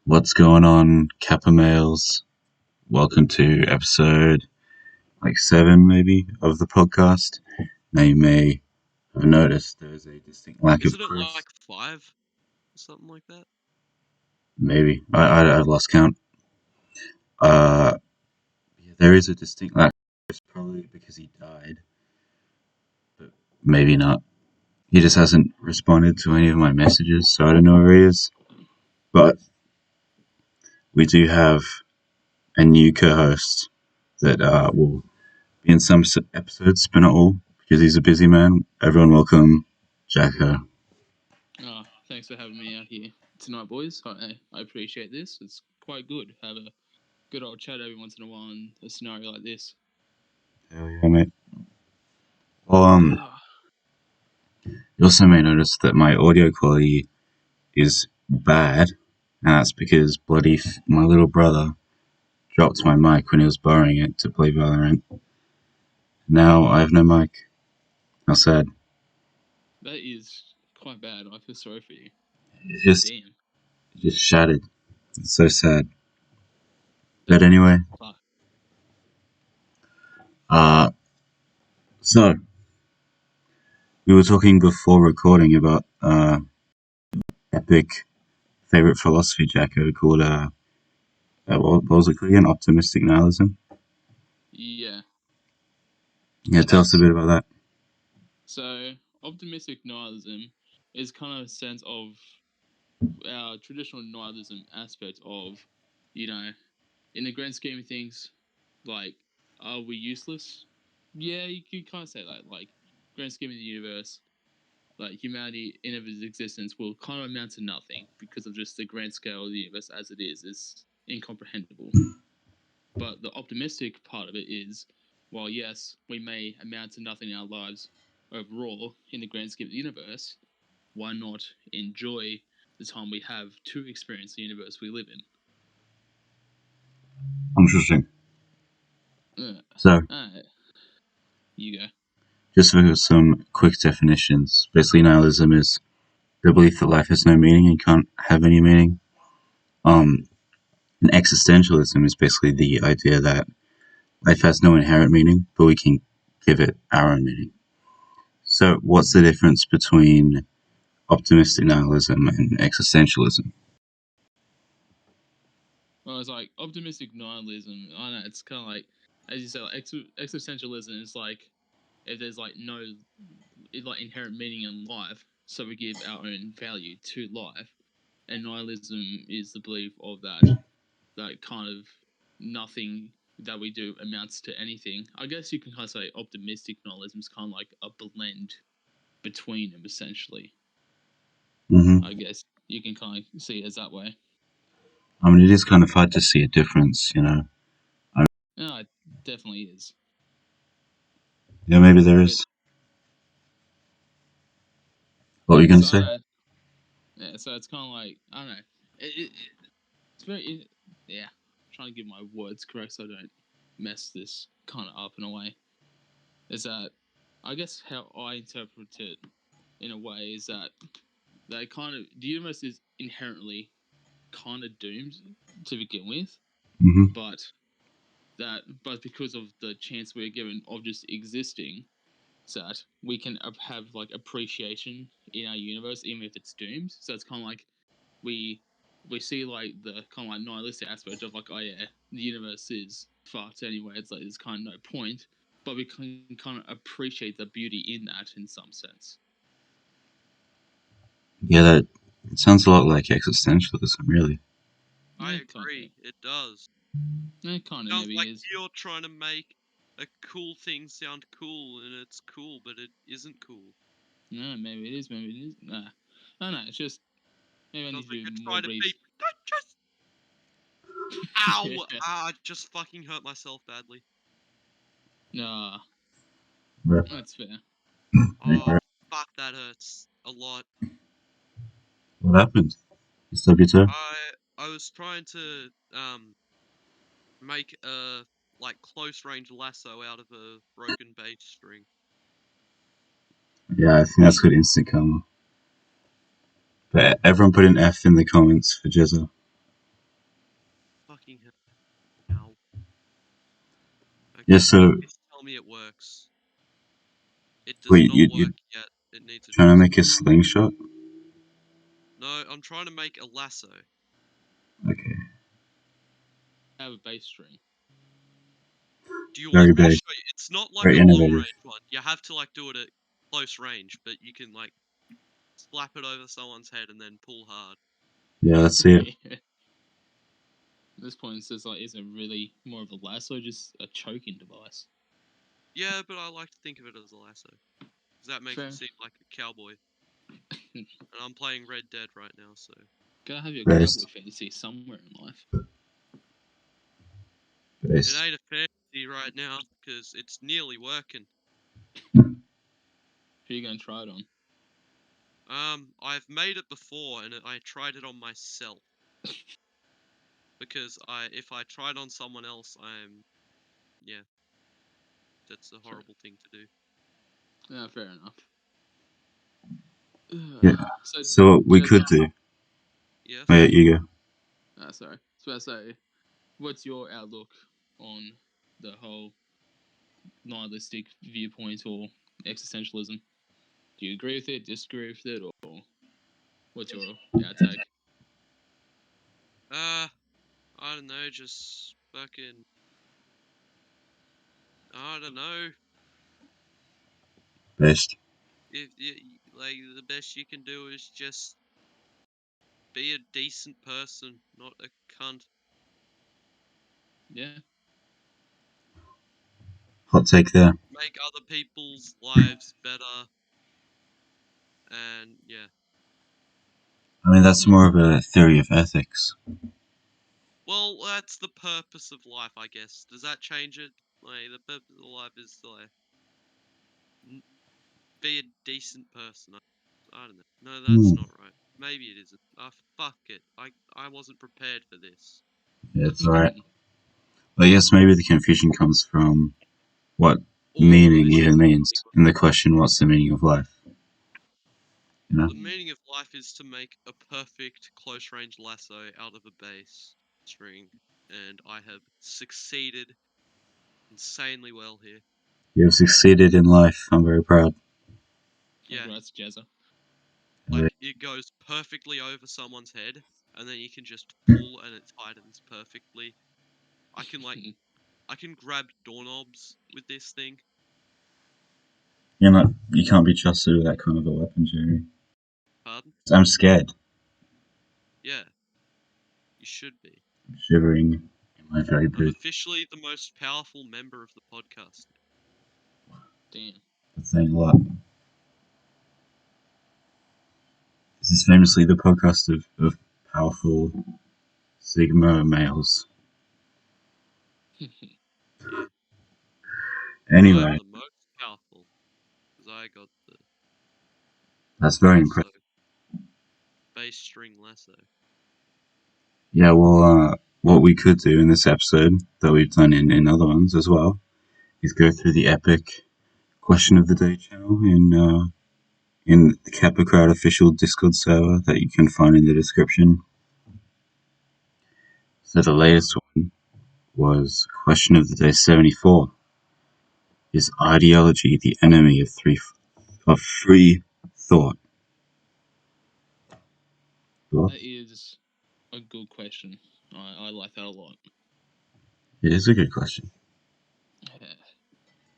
What's going on, KAPPA males? Welcome to episode 7, maybe, of the podcast. Now you may have noticed there's a distinct lack of Isn't it Chris. like 5 or something like that? Maybe. I've lost count. There is a distinct lack of Chris, probably because he died, but maybe not. He just hasn't responded to any of my messages, so I don't know where he is. But we do have a new co-host that will be in some episodes, but not all, because he's a busy man. Everyone welcome Jacko. Thanks for having me out here tonight, boys. I appreciate this. It's quite good. Have a good old chat every once in a while in a scenario like this. Hell yeah, mate. Well, you also may notice that my audio quality is bad, and that's because my little brother dropped my mic when he was borrowing it to play Valorant. Now I have no mic. How sad. That is quite bad. I feel sorry for you. It Damn. just shattered. It's so sad. But anyway, Fuck. so we were talking before recording about epic favorite philosophy, Jacko, called what was it called again? Optimistic nihilism. Yeah. Yeah, tell us a bit about that. So, optimistic nihilism is kind of a sense of our traditional nihilism aspect of, in the grand scheme of things, like, are we useless? Yeah, you could kind of say that. Like, grand scheme of the universe, like humanity in of its existence will kind of amount to nothing because of just the grand scale of the universe as it is incomprehensible. But the optimistic part of it is, while yes, we may amount to nothing in our lives overall in the grand scheme of the universe, why not enjoy the time we have to experience the universe we live in? Interesting. So, you go. just for some quick definitions, basically nihilism is the belief that life has no meaning and can't have any meaning. And existentialism is basically the idea that life has no inherent meaning, but we can give it our own meaning. So, what's the difference between optimistic nihilism and existentialism? Well, it's like optimistic nihilism. I know it's kind of like, as you said, like, existentialism is like if there's like no inherent meaning in life, so we give our own value to life. And nihilism is the belief of that kind of nothing that we do amounts to anything. I guess you can kind of say optimistic nihilism is kind of like a blend between them, essentially. Mm-hmm. I guess you can kind of see it as that way. I mean, it is kind of hard to see a difference, No, it definitely is. Yeah, maybe there is. What were you going to say? Yeah, so it's kind of like, I don't know. It's very, yeah. I'm trying to give my words correct so I don't mess this kind of up in a way. Is that, I guess how I interpret it in a way is that the universe is inherently kind of doomed to begin with, Mm-hmm. but because of the chance we're given of just existing, so that we can have like appreciation in our universe even if it's doomed. So it's kind of like we see like the kind of like nihilistic aspect of like, oh yeah, the universe is fucked anyway. It's like there's kind of no point, but we can kind of appreciate the beauty in that in some sense. Yeah, that it sounds a lot like existentialism, really. I agree, it does. It kind of Sounds maybe like is. you're trying to make a cool thing sound cool, and it's cool, but it isn't cool. No, maybe it is, maybe it is. Nah. No, it's just maybe I need to do more research. Ow! I just fucking hurt myself badly. Nah. Right. That's fair. Oh, fuck, that hurts a lot. What happened? You stubbed your toe? I was trying to make a close range lasso out of a broken bass string. Yeah, I think that's called instant karma. But everyone put an F in the comments for Jezza. Yeah, so Please tell me it works. It does wait, not you're work yet. It needs a trying to drill. make a slingshot? No, I'm trying to make a lasso. Okay. I have a bass string. Do you Very want me to base. show you? It's not like Very a long innovative. range one. You have to like do it at close range, but you can like slap it over someone's head and then pull hard. Yeah, let's see it. At this point, it's just like, is it really more of a lasso or just a choking device? Yeah, but I like to think of it as a lasso. Because that makes Fair. me seem like a cowboy. And I'm playing Red Dead right now, so. Gotta have your Base. cowboy fantasy somewhere in life. It Base. ain't a fantasy right now, because it's nearly working. Who are you gonna try it on? I've made it before, and I tried it on myself. Because if I tried on someone else, yeah. That's a horrible thing to do. Yeah, fair enough. Yeah. So what we Jezza, could do. Yes? Oh, yeah, you go. sorry. So I say, what's your outlook on the whole nihilistic viewpoint or existentialism? Do you agree with it, disagree with it, or what's your outtake? I don't know, just fucking. I don't know. Best. If like the best you can do is just be a decent person, not a cunt. Yeah. Hot take there. Make other people's lives better, and yeah. I mean, that's more of a theory of ethics. Well, that's the purpose of life, I guess. Does that change it? Like the purpose of life is to like be a decent person. I don't know. No, that's not right. Maybe it isn't. Fuck it. I wasn't prepared for this. Yeah, it's alright. Well, I guess maybe the confusion comes from what meaning Almost. even means, and the question, what's the meaning of life? You know? The meaning of life is to make a perfect close range lasso out of a bass string, and I have succeeded insanely well here. You have succeeded in life. I'm very proud. Yeah, Congrats, Jezza. like it goes perfectly over someone's head, and then you can just pull, and it tightens perfectly. I can grab doorknobs with this thing. You can't be trusted with that kind of a weapon, Jerry. Pardon? I'm scared. Yeah, you should be. I'm shivering in my very I'm boots. officially the most powerful member of the podcast. Damn. That's saying a lot. This is famously the podcast of powerful Sigma males. Yeah. Anyway, I'm the most powerful, because I got the that's very lasso, impressive. bass string lasso. Yeah, well, what we could do in this episode, that we've done in other ones as well, is go through the epic question of the day channel in the KAPPA Crowd official Discord server that you can find in the description. So the latest one was question of the day 74. Is ideology the enemy of free thought? That is a good question. I like that a lot. It is a good question.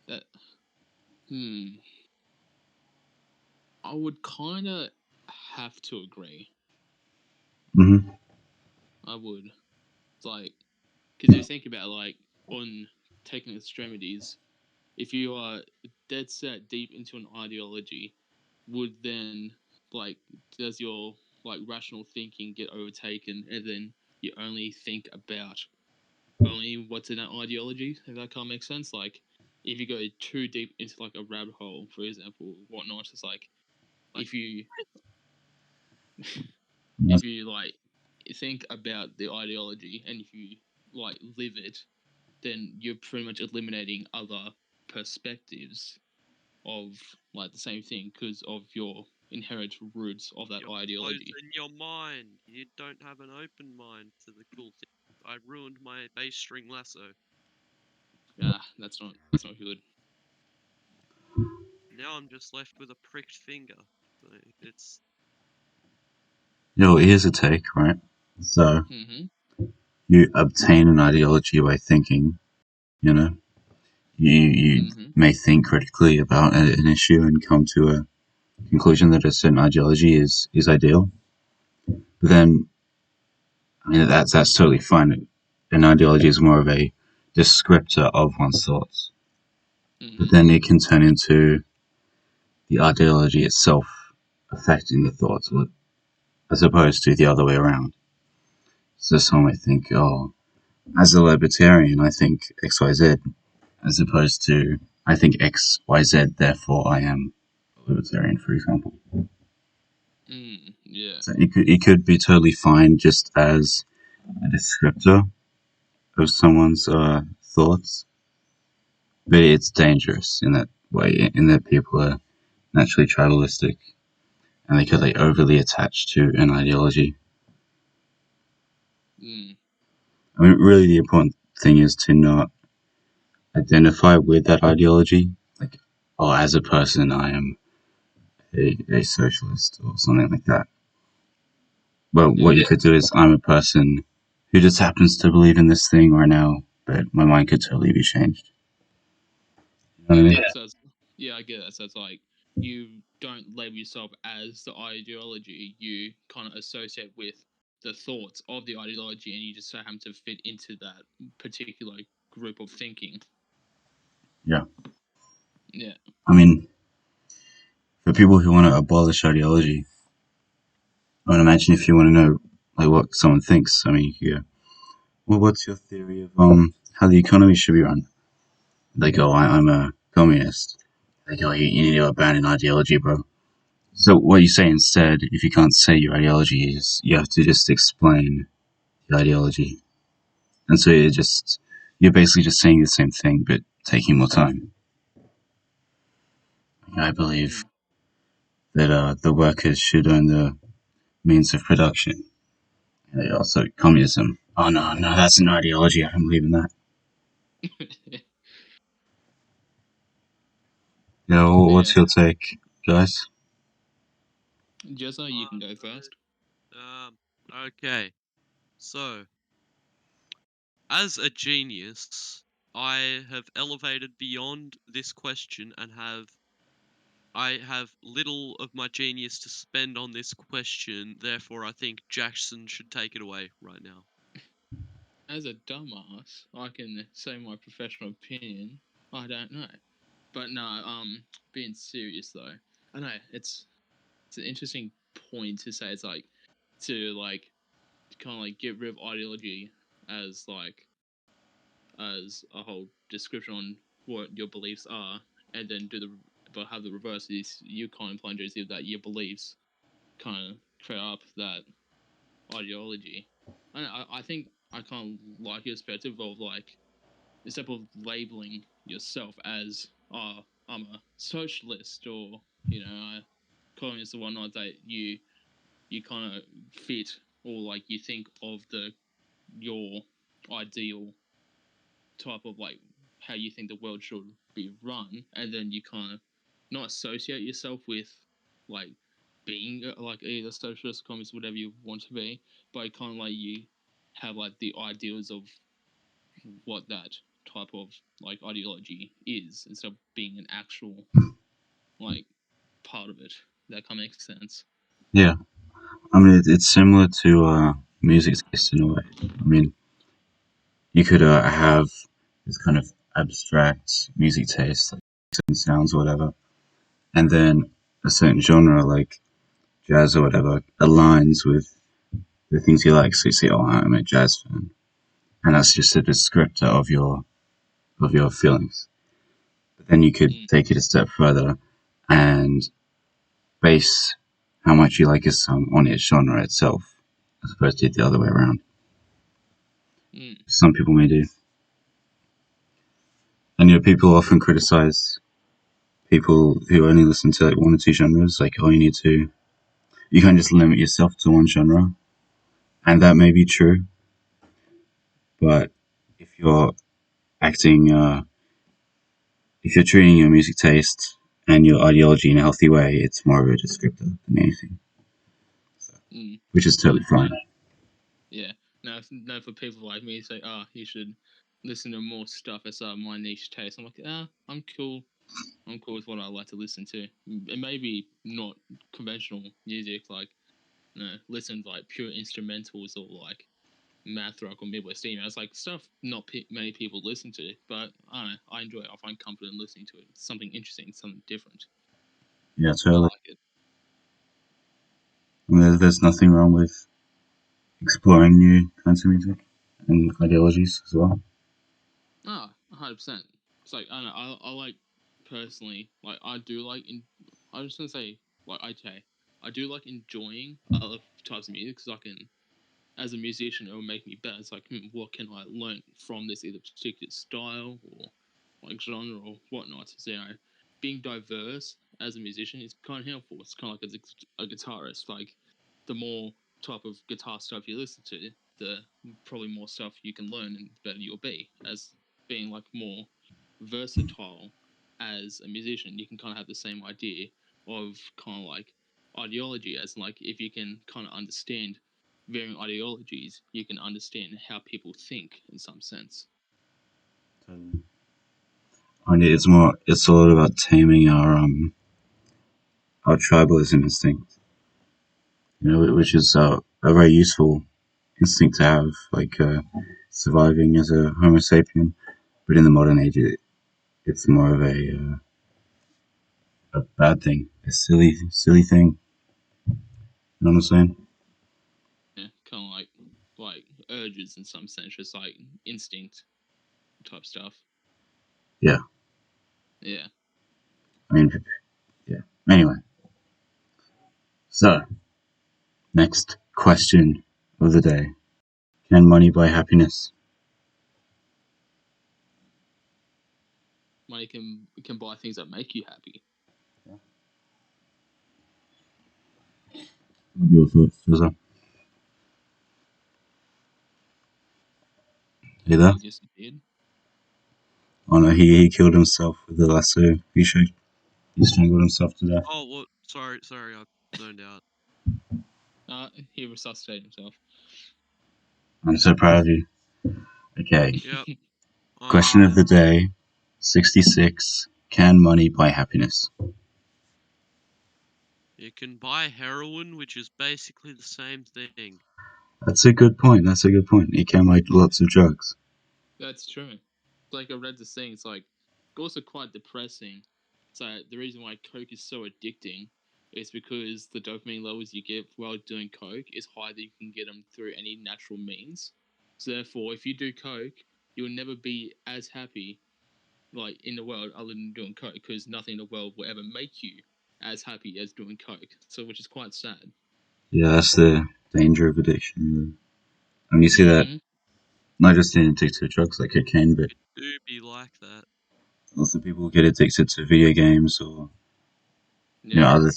That. I would kind of have to agree. Mm-hmm. I would. It's like, because if you think about like on taking extremities, if you are dead set deep into an ideology, would then like does your like rational thinking get overtaken, and then you only think about only what's in that ideology? If that kind of makes sense. Like if you go too deep into like a rabbit hole, for example, whatnot, it's like if you if you like think about the ideology and if you like live it, then you're pretty much eliminating other perspectives of like the same thing because of your inherent roots of that You're ideology. closing your mind. You don't have an open mind to the cool things. I ruined my bass string lasso. That's not good. Now I'm just left with a pricked finger. It's Here's a take, right? So Mm-hmm. you obtain an ideology by thinking. You know, you Mm-hmm. may think critically about an issue and come to a conclusion that a certain ideology is ideal. But then, I mean, that's totally fine. An ideology is more of a descriptor of one's thoughts. But Mm-hmm. then it can turn into the ideology itself affecting the thoughts, as opposed to the other way around. So some might think, oh, as a libertarian, I think X, Y, Z, as opposed to I think X, Y, Z, therefore I am a libertarian, for example. Yeah. So it could be totally fine just as a descriptor of someone's thoughts, but it's dangerous in that way, in that people are naturally tribalistic and they could overly attach to an ideology. Mm. I mean, really, the important thing is to not identify with that ideology. Like, oh, as a person, I am a socialist or something like that. Well, what Yeah. you could do is, I'm a person who just happens to believe in this thing right now, but my mind could totally be changed. You know what I mean? So it's, I get that. So it's like you don't label yourself as the ideology. You kind of associate with the thoughts of the ideology, and you just so happen to fit into that particular group of thinking. Yeah. Yeah. I mean, for people who want to abolish ideology, I would imagine if you want to know what someone thinks, I mean, you go, well, what's your theory of how the economy should be run? They go, I'm a communist. They go, you need to abandon ideology, bro. So what you say instead, if you can't say your ideology, is you have to just explain the ideology. And so you're basically just saying the same thing, but taking more time. I believe Mm. that the workers should own the means of production. And also, communism. Oh, no, that's an ideology. I don't believe in that. Yeah, what's Yeah. your take, guys? Jessa, you can go first. okay. So, as a genius, I have elevated beyond this question and I have little of my genius to spend on this question. Therefore, I think Jackson should take it away right now. As a dumbass, I can say my professional opinion. I don't know, but no. Being serious though, I know it's an interesting point to say. It's like to kind of get rid of ideology as as a whole description on what your beliefs are, and then but have the reverse. Is you kind of implying that your beliefs kind of create up that ideology. I think I kind of like your perspective of instead of labeling yourself as I'm a socialist or a communist or whatnot, that you kind of fit or you think of your ideal type of how you think the world should be run, and then you kind of not associate yourself with like being either socialist, communist, whatever you want to be, but kind of you have the ideals of what that type of ideology is instead of being an actual like part of it. That kind of makes sense. Yeah, I mean, it's similar to music taste in a way. I mean, you could have this kind of abstract music taste, like certain sounds or whatever, and then a certain genre, like jazz or whatever, aligns with the things you like. So you say, "Oh, I'm a jazz fan," and that's just a descriptor of your feelings. But then you could Mm, take it a step further and base how much you like a song on its genre itself, as opposed to the other way around. mm, Some people may do, and people often criticize people who only listen to one or two genres. Like, oh, you can't just limit yourself to one genre, and that may be true. But if you're acting, if you're treating your music taste and your ideology in a healthy way, it's more of a descriptor than anything, Mm. which is totally fine. Yeah. No, for people like me, say, you should listen to more stuff that's my niche taste. I'm like, I'm cool. I'm cool with what I like to listen to. It may be not conventional music, like, listen to like pure instrumentals or like math rock or Midwest emo. It's like stuff not many people listen to, but I don't know, I enjoy it. I find comfort in listening to it. It's something interesting, something different. Yeah, I totally. like it. I mean, there's nothing wrong with exploring new kinds of music and ideologies as well. 100%. It's like, I don't know, I like, personally, like, I do like, I'm just gonna say, like, okay, I do like enjoying other types of music, because I can, as a musician, it will make me better. It's like, what can I learn from this either particular style or like genre or whatnot? So, being diverse as a musician is kind of helpful. It's kind of like a guitarist. Like, the more type of guitar stuff you listen to, the probably more stuff you can learn and the better you'll be. As being like more versatile as a musician, you can kind of have the same idea of kind of like ideology, as like if you can kind of understand varying ideologies, you can understand how people think in some sense. Totally. And it's a lot about taming our tribalism instinct, which is a very useful instinct to have, like surviving as a Homo sapien. But in the modern age, it's more of a bad thing, a silly thing. You know what I'm saying? Yeah, kind of like urges in some sense, just like instinct type stuff. Yeah. Yeah. I mean, yeah. Anyway, so next question of the day: can money buy happiness? Money can buy things that make you happy. What are your thoughts, Jose? You there? He disappeared. Oh no, he killed himself with the lasso. He strangled himself to death. Oh, what? Sorry, I zoned out. He resuscitated himself. I'm so proud of you. Okay. Yep. Question of the day: 66. Can money buy happiness? You can buy heroin, which is basically the same thing. That's a good point. It can buy lots of drugs. That's true. Like, I read this thing, it's like also quite depressing. So the reason why coke is so addicting is because the dopamine levels you get while doing coke is higher than you can get them through any natural means. So therefore, if you do coke, you will never be as happy, like, in the world other than doing coke, because nothing in the world will ever make you as happy as doing coke. So, which is quite sad. Yeah, that's the danger of addiction, really. And you see that not just in addicted to drugs like cocaine, but It do be like that. lots of people get addicted to video games or Yeah. other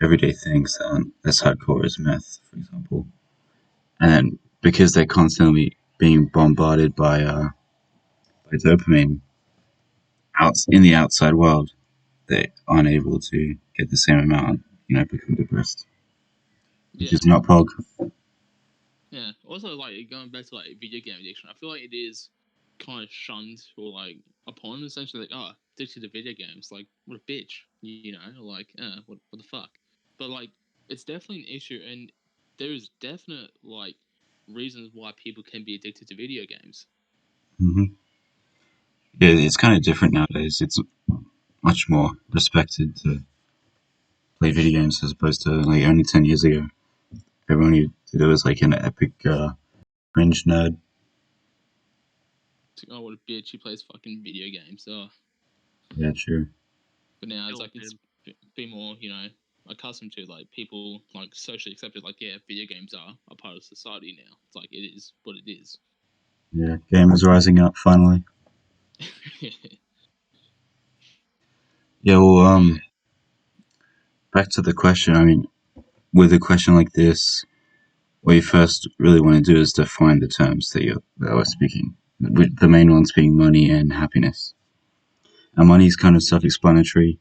everyday things that aren't as hardcore as meth, for example. And then because they're constantly being bombarded by dopamine out in the outside world, they aren't able to get the same amount, become depressed. Which Yeah. is not pog. Yeah. Also, like, going back to like video game addiction, I feel like it is kind of shunned or like upon, essentially, like, addicted to video games, like, what a bitch, like, what the fuck. But like, it's definitely an issue, and there is definite like reasons why people can be addicted to video games. Hmm. Yeah, it's kind of different nowadays. It's much more respected to play video games as opposed to like only 10 years ago. Everyone who did it was like an epic cringe nerd. It's like, oh, what a bitch, he plays fucking video games. Yeah, true. But now it's Killed like it's him. been more, accustomed to, like, people like socially accepted, like, yeah, video games are a part of society now. It's like, it is what it is. Yeah, gamers rising up finally. Yeah, well, back to the question. I mean, with a question like this, what you first really want to do is define the terms that we're speaking. with the main ones being money and happiness. And money is kind of self-explanatory,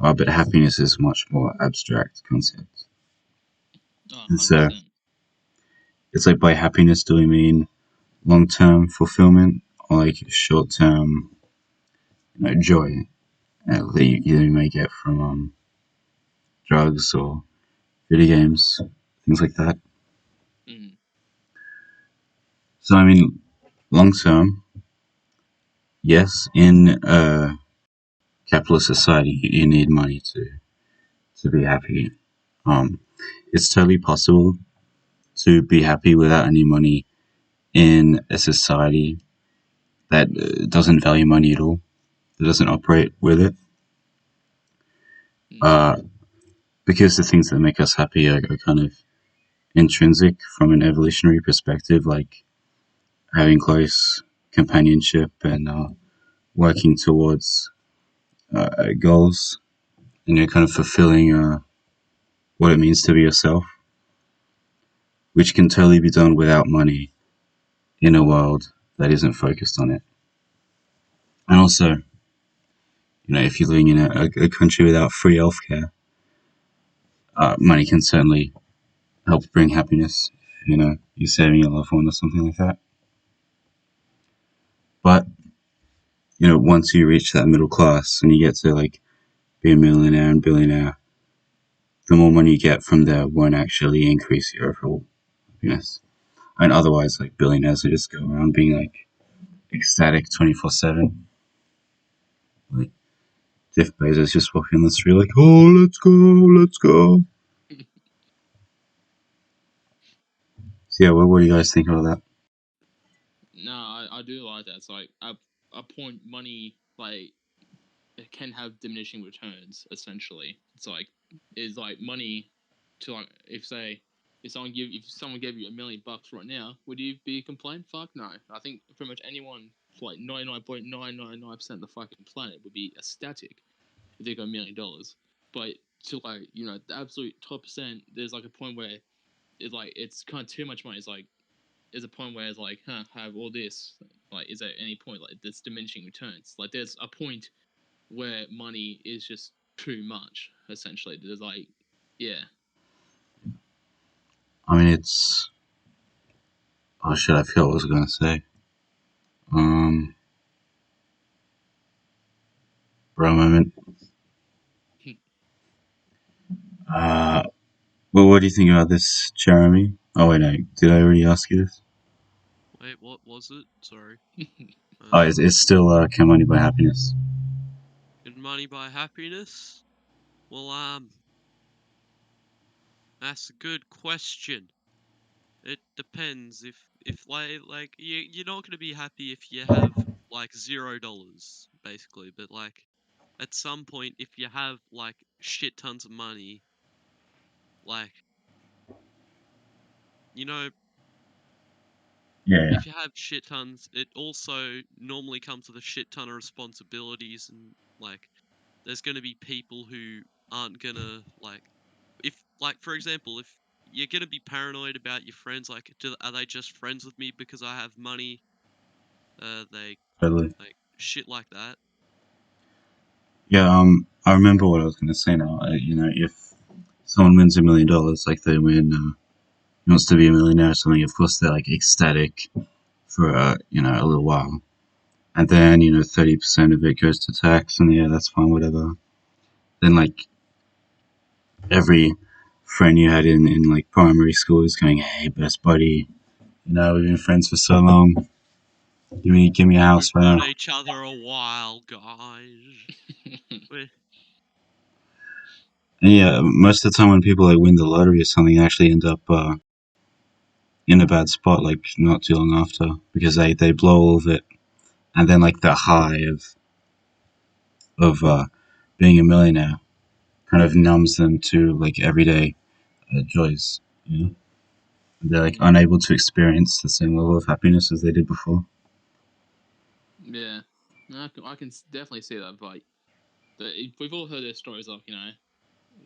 but happiness is a much more abstract concept. Oh, And so 100%. it's like, by happiness, do we mean long-term fulfillment or like short-term, joy that you may get from drugs or video games, things like that. Mm. So I mean, long-term, yes, in a capitalist society, you need money to be happy. Um, it's totally possible to be happy without any money in a society that doesn't value money at all, that doesn't operate with it. Mm. Uh, because the things that make us happy are kind of intrinsic from an evolutionary perspective, like having close companionship and working towards goals, kind of fulfilling what it means to be yourself, which can totally be done without money in a world that isn't focused on it. And also, if you're living in a country without free healthcare, money can certainly help bring happiness. You're saving a loved one or something like that. But once you reach that middle class and you get to like be a millionaire and billionaire, the more money you get from there won't actually increase your overall happiness. And otherwise, like, billionaires will just go around being like ecstatic 24/7. Like Jeff Bezos just walking on the street like, oh, let's go, let's go. So yeah, what do you guys think about that? No, I do like that. It's like a point money, like, it can have diminishing returns. Essentially, it's like money to, like, if someone gave you $1 million right now, would you be complaining? Fuck no. I think pretty much anyone, like 99.999% of the fucking planet, would be ecstatic if they got $1 million. But to, like, the absolute top percent, there's like a point where it's kind of too much money. It's like, there's a point where it's like, I have all this. Like, is there any point, like, there's diminishing returns? Like, there's a point where money is just too much. Essentially, there's like, yeah. I mean, it's, oh shit, I forgot what I was gonna say. For a moment. Uh, well, what do you think about this, Jeremy? Oh wait, no, did I already ask you this? Wait, what was it? Sorry. Oh, it's still can money buy happiness? Can money buy happiness? Well, that's a good question. It depends. If like you're not gonna be happy if you have like $0, basically. But like at some point, if you have like shit tons of money, like you know, Yeah, if you have shit tons, it also normally comes with a shit ton of responsibilities, and like there's gonna be people who aren't gonna like, if like for example, if you're gonna be paranoid about your friends, like are they just friends with me because I have money? They totally. like shit like that. Yeah, I remember what I was gonna say now. If someone wins $1 million, like they win, wants to be a millionaire or something, of course they're like ecstatic for a little while, and then 30% of it goes to tax, and yeah, that's fine, whatever. Then like every friend you had in like primary school is going, hey, best buddy, we've been friends for so long. Give me a house We've right known now. each other a while, guys. we And yeah, most of the time when people like win the lottery or something, they actually end up in a bad spot like not too long after, because they blow all of it, and then like the high of being a millionaire kind of numbs them to like everyday joys. They're like unable to experience the same level of happiness as they did before. Yeah, I can definitely see that. But we've all heard those stories of,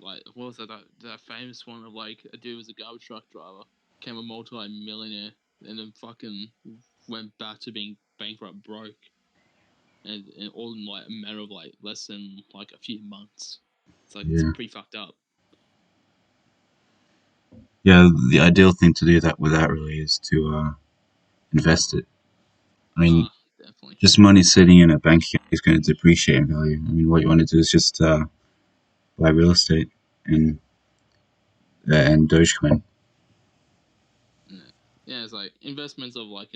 like, what was that famous one of, like, a dude was a garbage truck driver, became a multi-millionaire, and then fucking went back to being bankrupt, broke, and all in like a matter of like less than like a few months. It's like it's Yeah. pretty fucked up. Yeah, the ideal thing to do that with that really is to invest it. I mean, Definitely. just money sitting in a bank account is going to depreciate in value. I mean, what you want to do is just buy real estate and Dogecoin. Yeah, it's like investments of like,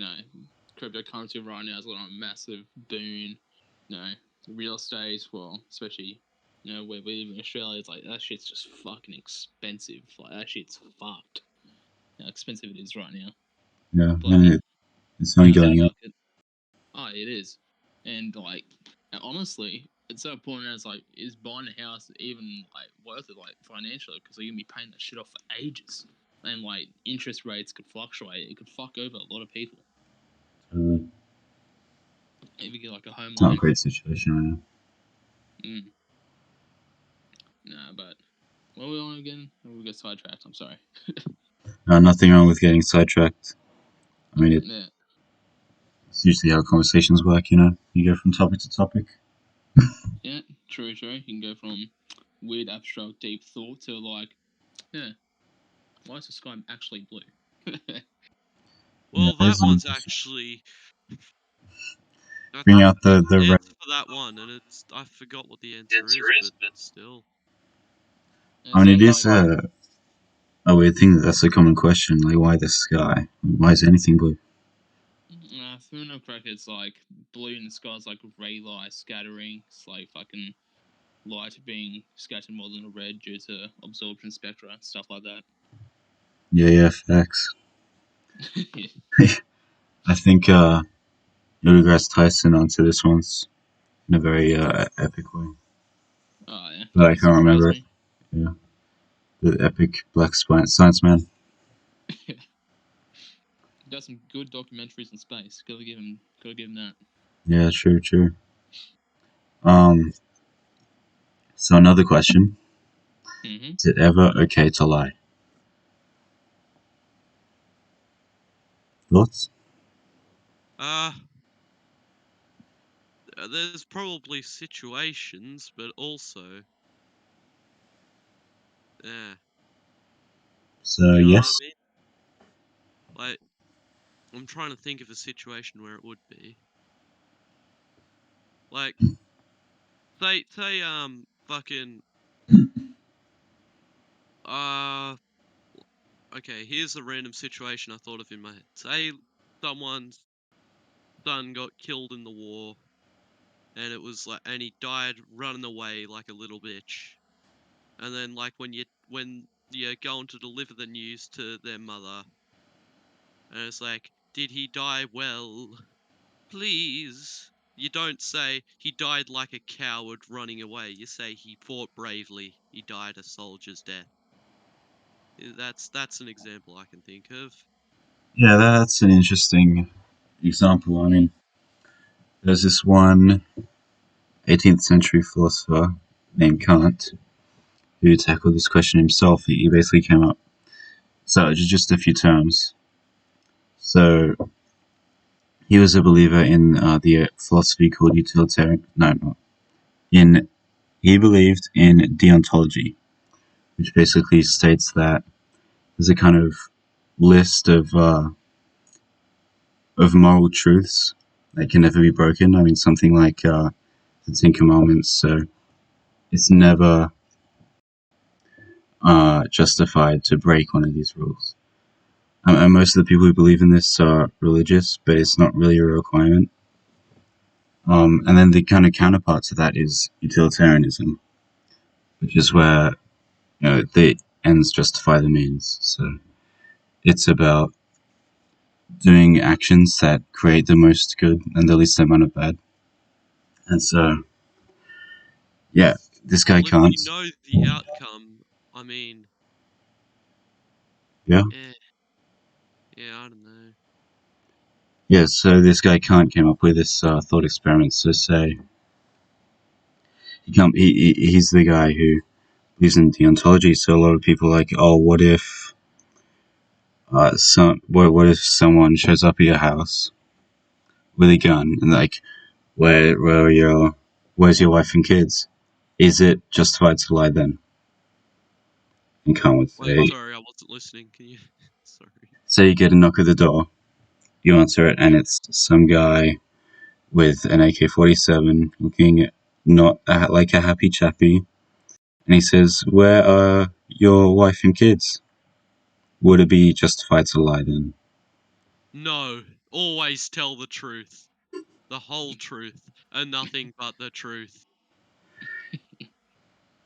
cryptocurrency right now is on a massive boon. Real estate, well, especially, where we live in Australia, it's like that shit's just fucking expensive. Like that shit's fucked. How expensive it is right now. Yeah, Bloody and it's only housing going up. market. Oh, it is. And like, honestly, it's so important as like, is buying a house even like worth it, like financially? Because you're gonna be paying that shit off for ages, and like interest rates could fluctuate. It could fuck over a lot of people if you get like a home It's not a loan. great situation right now. Nah, but what we on again? We get sidetracked. I'm sorry. Nothing wrong with getting sidetracked. I mean, Yeah. it's usually how conversations work, you know? You go from topic to topic. Yeah, true. You can go from weird, abstract, deep thought to like, yeah, why is the sky actually blue? Yeah, Well, that there's one's actually. bring out The the answer for that one, and I forgot what the answer is, but still. I mean, it is like, a weird thing that's a common question. Like, why the sky? Why is anything blue? if I'm not correct, it's like blue in the sky is like ray light scattering. It's like fucking light being scattered more than red due to absorption spectra, stuff like that. Yeah, facts. I think Neil deGrasse Tyson answered this once in a very epic way. Oh, yeah. But I can't remember it. Me. Yeah. The epic black science man. Got some good documentaries in space. Gotta give him that. Yeah, true. So another question. Mm-hmm. Is it ever okay to lie? Thoughts? There's probably situations, but also, yeah. So, You know yes. what I mean? Like, I'm trying to think of a situation where it would be. Like, say, fucking, okay, here's a random situation I thought of in my head. Say someone's son got killed in the war, and it was like, and he died running away like a little bitch. And then, like, when you're going to deliver the news to their mother, and it's like, did he die well? Please. You don't say he died like a coward running away. You say he fought bravely. He died a soldier's death. That's an example I can think of. Yeah, that's an interesting example. I mean, there's this one 18th century philosopher named Kant who tackled this question himself. He basically came up. So, just a few terms. So, he was a believer in the philosophy called utilitarian. No, not. He believed in deontology, which basically states that there's a kind of list of moral truths that can never be broken. I mean, something like the Ten Commandments. So it's never justified to break one of these rules. And most of the people who believe in this are religious, but it's not really a requirement. And then the kind of counterpart to that is utilitarianism, which is where the ends justify the means. So it's about doing actions that create the most good and the least amount of bad. And so, yeah, this guy Well, if can't. you know the outcome, I mean, Yeah. yeah, I don't know. Yeah, so this guy Kant came up with this thought experiment. So say he's the guy who believes in deontology. So a lot of people are like, oh, what if what if someone shows up at your house with a gun and like, where's your wife and kids? Is it justified to lie then? And Khan would say, Wait, sorry, I wasn't listening. Can you? Sorry. say you get a knock at the door, you answer it, and it's some guy with an AK-47 looking not like a happy chappy, and he says, "Where are your wife and kids?" Would it be justified to lie then? No, always tell the truth. The whole truth, and nothing but the truth.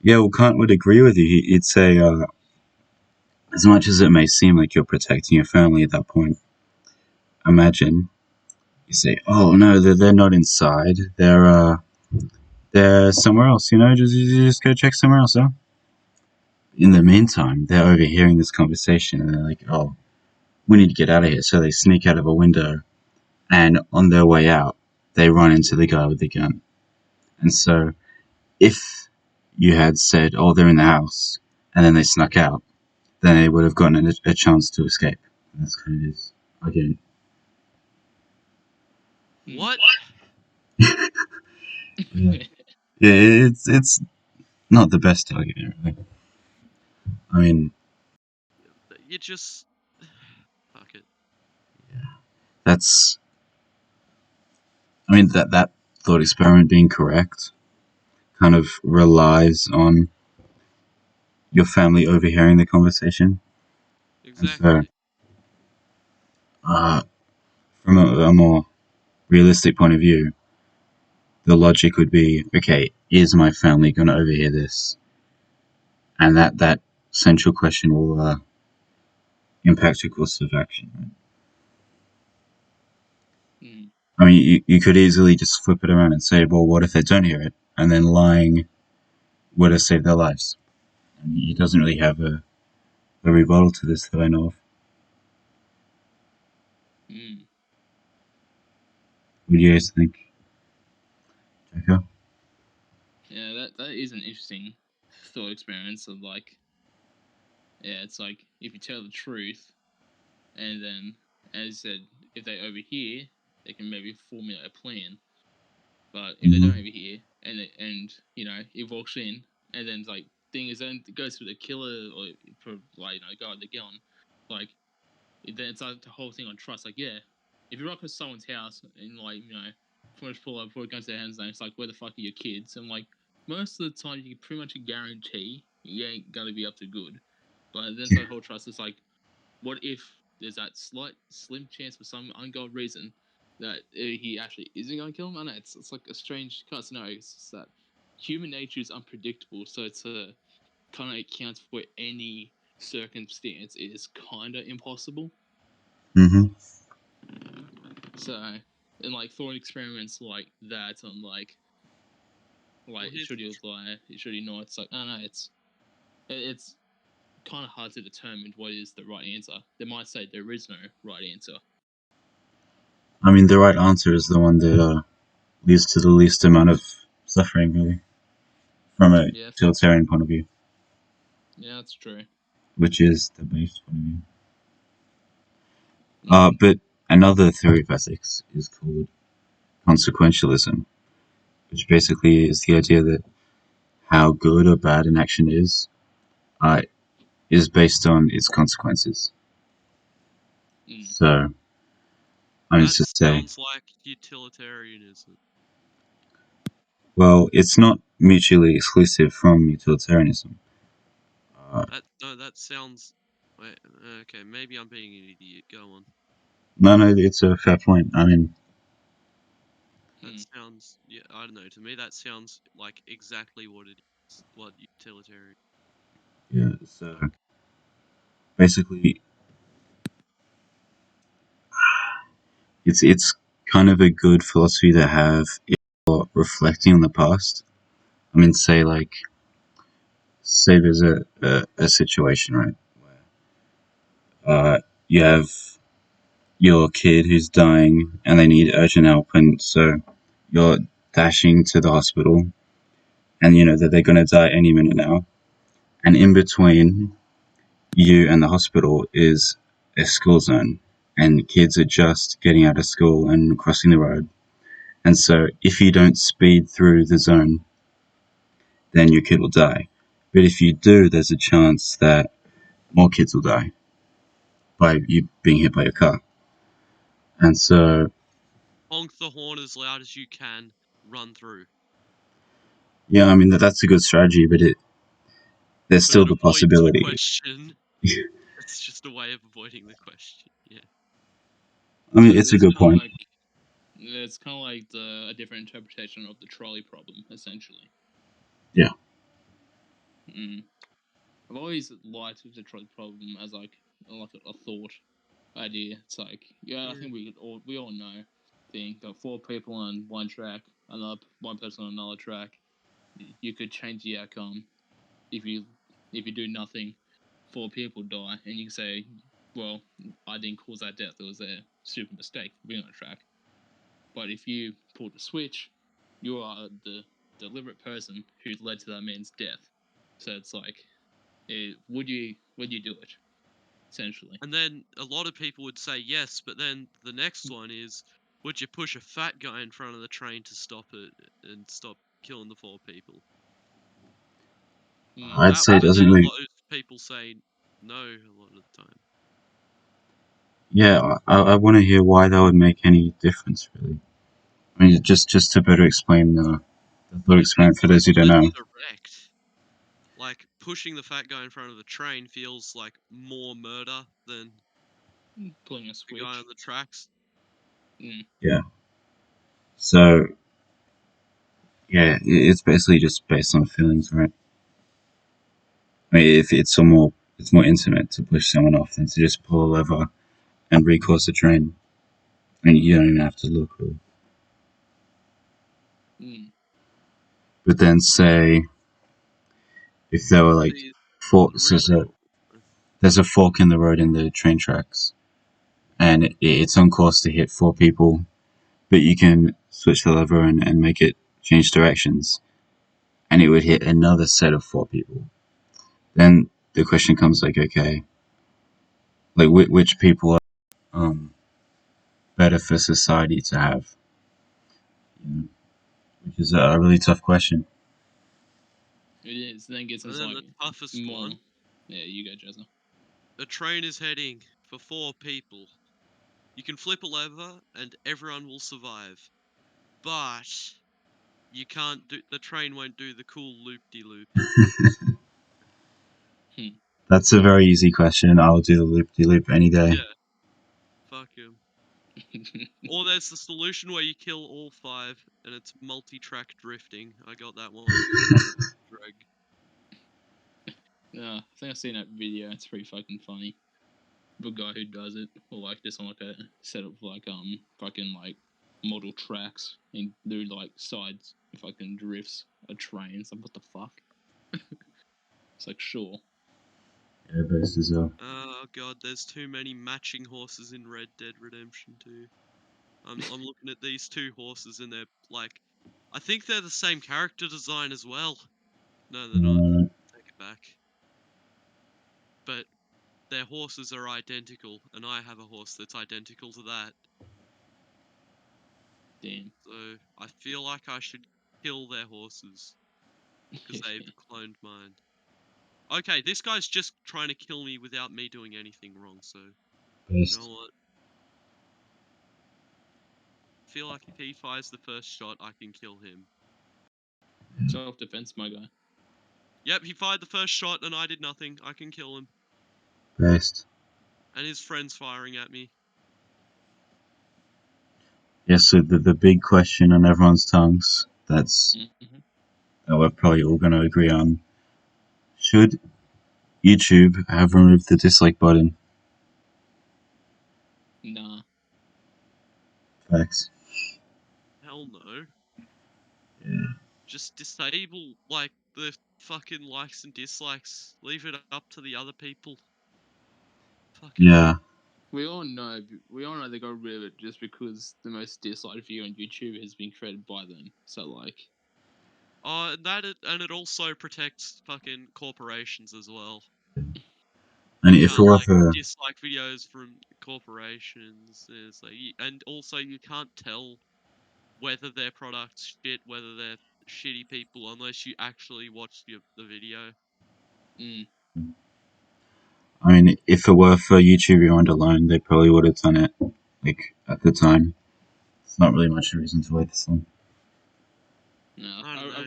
Yeah, well, Kant would agree with you. He'd say, as much as it may seem like you're protecting your family at that point, imagine you say, "Oh no, they're not inside. They're somewhere else. You know, just go check somewhere else." Huh? In the meantime, they're overhearing this conversation, and they're like, "Oh, we need to get out of here." So they sneak out of a window, and on their way out, they run into the guy with the gun. And so, if you had said, "Oh, they're in the house," and then they snuck out, then they would have gotten a chance to escape. That's kind of his argument. What? Yeah, it's not the best argument, really. I mean, You just fuck it. that's. I mean that thought experiment being correct kind of relies on your family overhearing the conversation, and so Exactly. uh, from a more realistic point of view, the logic would be, okay, is my family going to overhear this? And that central question will impact your course of action. Right? Mm. I mean, you could easily just flip it around and say, well, what if they don't hear it? And then lying would have saved their lives. And he doesn't really have a rebuttal to this that I know of. Mm. What do you guys think, Jacko? Yeah, that is an interesting thought experiment of like, yeah, it's like if you tell the truth, and then, as you said, if they overhear, they can maybe formulate a plan. But if they don't overhear, and you know, it walks in, and then like thing is, then it goes through the killer or for like you know, guy with the gun, like then it's like the whole thing on trust. Like, yeah, if you rock up someone's house and like you know, first pull up before it goes to their hands, and it's like, where the fuck are your kids? And like most of the time, you can pretty much guarantee you ain't gonna be up to good. But then it's like whole trust. It's like, what if there's that slim chance for some ungodly reason that he actually isn't going to kill him? I know it's like a strange kind of scenario. It's just that human nature is unpredictable, so it's a kind of accounts for any circumstance is kind of impossible. Mm-hmm. So, and like thought experiments like that on like should you lie, should you not? It's like, I don't know, it's kind of hard to determine what is the right answer. They might say there is no right answer. I mean, the right answer is the one that leads to the least amount of suffering, really, from a Yeah, utilitarian point of view, yeah, that's true. which is the base point of view. Mm. But another theory of ethics is called consequentialism, which basically is the idea that how good or bad an action uh, is based on its consequences. Mm. So, I mean, That to say, sounds like utilitarianism. well, it's not mutually exclusive from utilitarianism. That sounds. Wait, okay, maybe I'm being an idiot. Go on. No, it's a fair point. I mean, That sounds. Yeah, I don't know. To me, that sounds like exactly what it is. What utilitarian. yeah, so basically, it's kind of a good philosophy to have if you're reflecting on the past. I mean, say there's a situation, right, where you have your kid who's dying and they need urgent help, and so you're dashing to the hospital, and you know that they're going to die any minute now, and in between you and the hospital is a school zone, and kids are just getting out of school and crossing the road. And so if you don't speed through the zone, then your kid will die. But if you do, there's a chance that more kids will die by you being hit by a car. And so, Honk the horn as loud as you can, run through. yeah, I mean, that's a good strategy, but there's still But it the avoids possibility. the question. It's just a way of avoiding the question. Yeah. I mean, it's a good point. It's kind of like a different interpretation of the trolley problem, essentially. Yeah. I've always liked the trolley problem as like a thought idea. It's like, I think we all know. Got 4 people on one track, one person on another track. You could change the outcome if you do nothing. 4 people die, and you can say, well, I didn't cause that death. It was a stupid mistake for being on a track. But if you pull the switch, you are the deliberate person who led to that man's death. So it's like, would you do it? Essentially. And then a lot of people would say yes, but then the next one is, would you push a fat guy in front of the train to stop it and stop killing the 4 people? I'd say it doesn't really. Most people say no a lot of the time. Yeah, I want to hear why that would make any difference, really. I mean, just to better explain the thought experiment for those who don't know. Direct. Like, pushing the fat guy in front of the train feels like more murder than pulling a switch. The guy on the tracks. Yeah. So, yeah, it's basically just based on feelings, right? I mean, if it's more intimate to push someone off than to just pull a lever and recourse the train. I mean, you don't even have to look, really. But then, say, if there were like forks, there's a fork in the road in the train tracks, and it's on course to hit 4 people, but you can switch the lever and make it change directions, and it would hit another set of 4 people. Then the question comes like, okay, like which people are better for society to have? Which is a really tough question. It is. Then gets us like the toughest more. One. Yeah, you go, Jezza. A train is heading for 4 people. You can flip a lever and everyone will survive. But you can't do. The train won't do the cool loop-de-loop. That's a very easy question. I'll do the loop-de-loop any day. Yeah. Fuck him. Or there's the solution where you kill all 5 and it's multi-track drifting. I got that one. Drag. Yeah, I think I've seen that video. It's pretty fucking funny. The guy who does it, or like just on like a set of like fucking like model tracks and do like sides fucking drifts a train. It's like, what the fuck? It's like, sure. Yeah, best as well. Oh god, there's too many matching horses in Red Dead Redemption 2. I'm looking at these 2 horses and they're like, I think they're the same character design as well. No, they're not. Take it back. But their horses are identical, and I have a horse that's identical to that. Damn. So I feel like I should kill their horses because they've cloned mine. Okay, this guy's just trying to kill me without me doing anything wrong, so Best. you know what? I feel like if he fires the first shot, I can kill him. Self-defense, my guy. Yep, he fired the first shot and I did nothing. I can kill him. Best. And his friend's firing at me. Yeah, so the big question on everyone's tongues, that we're probably all going to agree on. Should YouTube have removed the dislike button? Nah. Facts. Hell no. Yeah. Just disable, like, the fucking likes and dislikes. Leave it up to the other people. Fucking Yeah. We all know they got rid of it just because the most disliked video on YouTube has been created by them. So like, and it also protects fucking corporations as well. And You if can't, like, whoever dislike videos from corporations. There's like, and also you can't tell whether their product's shit, whether they're shitty people, unless you actually watch the video. Mm. I mean, if it were for YouTube Rewind alone, they probably would have done it, like, at the time. It's not really much reason to wait this long. No, I don't know.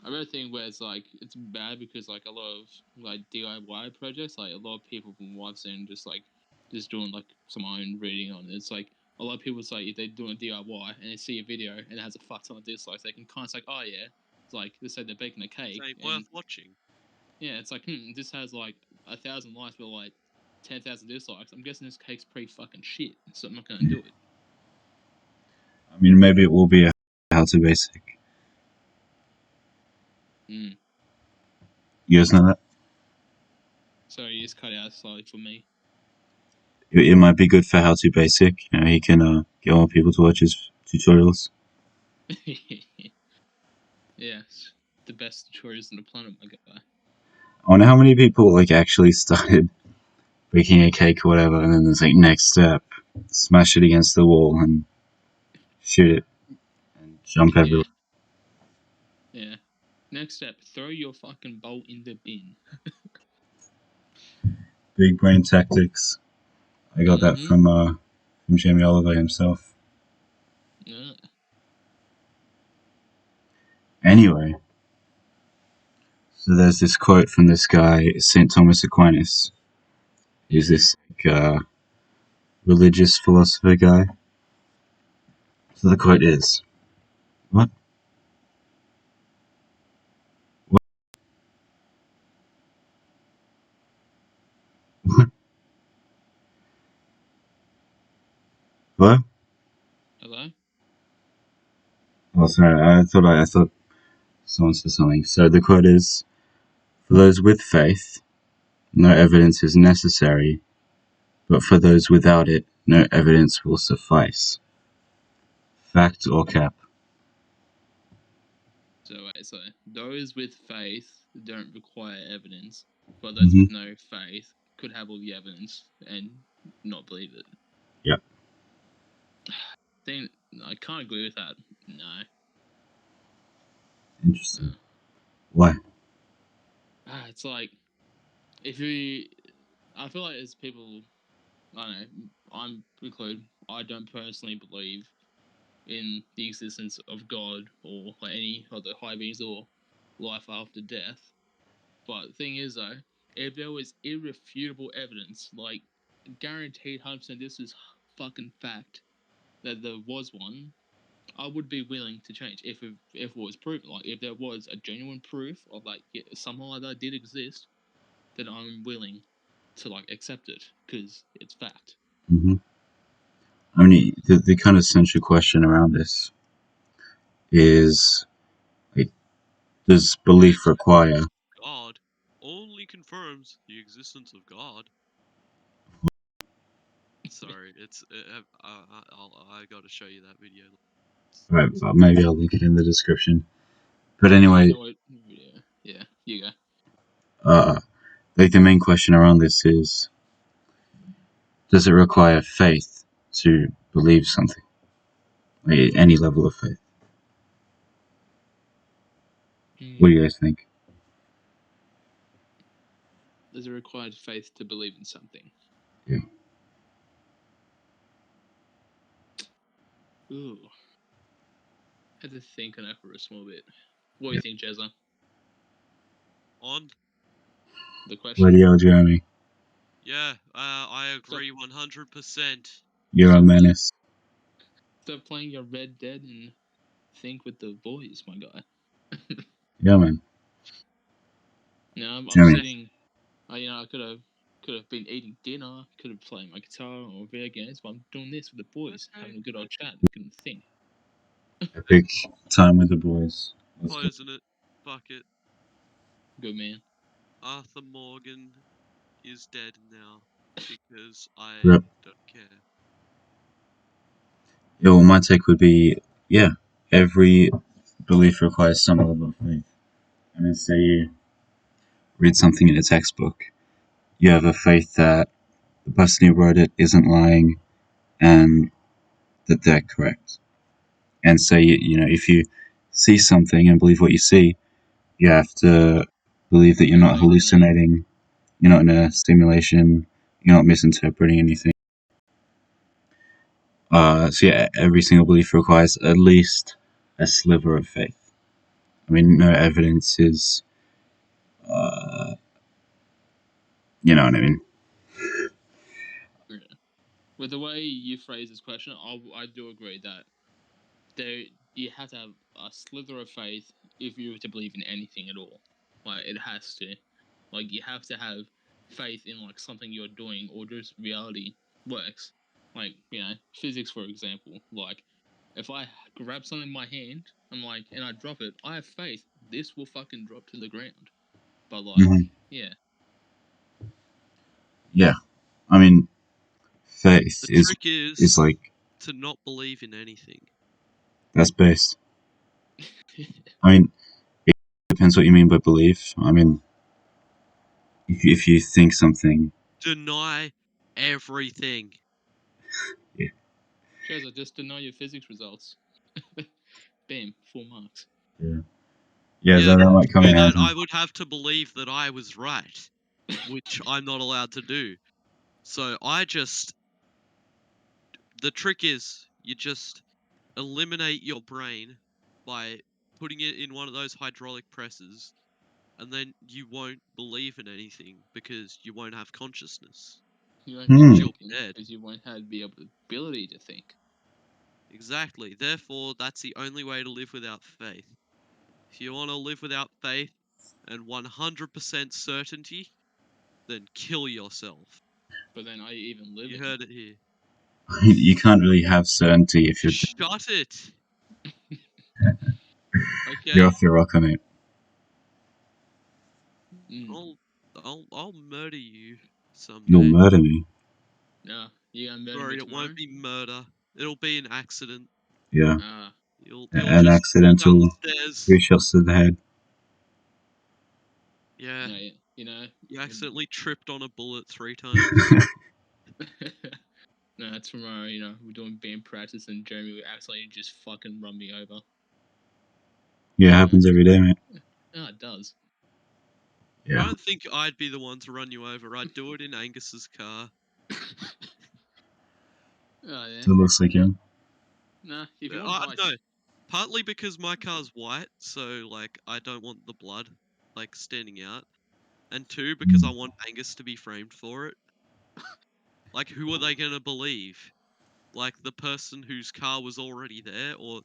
I read a thing where it's like it's bad because like a lot of like DIY projects, like a lot of people from what I've seen just doing like some own reading on it. It's like a lot of people say if they're doing DIY and they see a video and it has a fuck ton of dislikes, they can kind of say, oh yeah, it's like they say they're baking a cake, Say and worth watching. yeah, it's like this has like 1,000 likes but like 10,000 dislikes. I'm guessing this cake's pretty fucking shit, so I'm not gonna do it. I mean, maybe it will be a how-to basic. Mm. You guys know that? So you just cut out slightly for me. It might be good for how-to basic. You know, he can get more people to watch his tutorials. Yes, the best tutorials on the planet, my guy. I wonder how many people like actually started baking a cake or whatever, and then there's like next step, smash it against the wall and shoot it and jump everywhere. Yeah. Next step, throw your fucking bowl in the bin. Big brain tactics. I got that from Jamie Oliver himself. Yeah. Anyway, so there's this quote from this guy, St. Thomas Aquinas. He's this like, religious philosopher guy. So the quote is, what? What? Hello? Hello? Oh, sorry. I thought someone said something. So the quote is, for those with faith, no evidence is necessary, but for those without it, no evidence will suffice. Fact or cap? So wait, so those with faith don't require evidence, but those with no faith could have all the evidence and not believe it. Yep. Then I can't agree with that. No. Interesting. Why? It's like if you, I feel like as people, I don't know, I'm included. I don't personally believe in the existence of God or like any other high beings or life after death. But the thing is, though, if there was irrefutable evidence, like guaranteed 100% this is fucking fact that there was one, I would be willing to change if it was proven. Like if there was a genuine proof of like something like that did exist, then I'm willing to like accept it because it's fact. I mean, the kind of central question around this is, like, does belief require? God only confirms the existence of God. Sorry, it's I gotta show you that video. Right, well, maybe I'll link it in the description. But You anyway, know what? Yeah, you go. like the main question around this is, does it require faith to believe something? Like, any level of faith? What do you guys think? There's a required faith to believe in something. Yeah. Ooh. Had to think on that for a small bit. What do Yeah. you think, Jezza? On? The question? Bloody hell, Jeremy. Yeah, I agree 100%. You're a menace. Stop playing your Red Dead and think with the boys, my guy. Yeah, man. No, I'm Jeremy. sitting. I could have been eating dinner, could have played my guitar or video games, but I'm doing this with the boys, Okay. having a good old chat. Couldn't think. Epic time with the boys. Let's go. Closing it. Fuck it. Good man. Arthur Morgan is dead now because I Yep. don't care. Yeah, well, my take would be, yeah, every belief requires some level of faith. I mean, say you read something in a textbook, you have a faith that the person who wrote it isn't lying and that they're correct. And so, if you see something and believe what you see, you have to believe that you're not hallucinating, you're not in a simulation, you're not misinterpreting anything. So yeah, every single belief requires at least a sliver of faith. I mean, no evidence is, you know what I mean? Yeah. With the way you phrase this question, I do agree that you have to have a slither of faith if you were to believe in anything at all. Like, it has to. Like, you have to have faith in, like, something you're doing or just reality works. Like, physics, for example. Like, if I grab something in my hand, and I drop it, I have faith this will fucking drop to the ground. But, yeah. Yeah. I mean, faith The is trick is like, to not believe in anything. that's based. I mean, it depends what you mean by belief. I mean, if you think something, Deny everything. yeah. Trezor, just deny your physics results. Bam, 4 marks. Yeah, that might come To in that, handy. I would have to believe that I was right, which I'm not allowed to do. So the trick is you just eliminate your brain by putting it in one of those hydraulic presses, and then you won't believe in anything because you won't have consciousness. You won't be You'll be thinking dead. because you won't have the ability to think. Exactly. Therefore, that's the only way to live without faith. If you want to live without faith and 100% certainty, then kill yourself. But then, are you even living? You heard it here. You can't really have certainty if Shut it. you're Okay. off your rocker, mate. I'll murder you someday. You'll murder me. No, you gonna murder Sorry, me it tomorrow? won't be murder. It'll be an accident. Yeah. You'll An just fall down accidental the stairs. 3 shots to the head. Yeah. No, You accidentally tripped on a bullet 3 times. No, that's tomorrow. We're doing band practice, and Jeremy would accidentally just fucking run me over. Yeah, it happens every day, mate. Oh, it does. Yeah. I don't think I'd be the one to run you over. I'd do it in Angus's car. Oh, yeah. It looks like him. Nah, if you want bikes. No. Partly because my car's white, so I don't want the blood standing out. And 2, because I want Angus to be framed for it. Who are they gonna believe? The person whose car was already there, or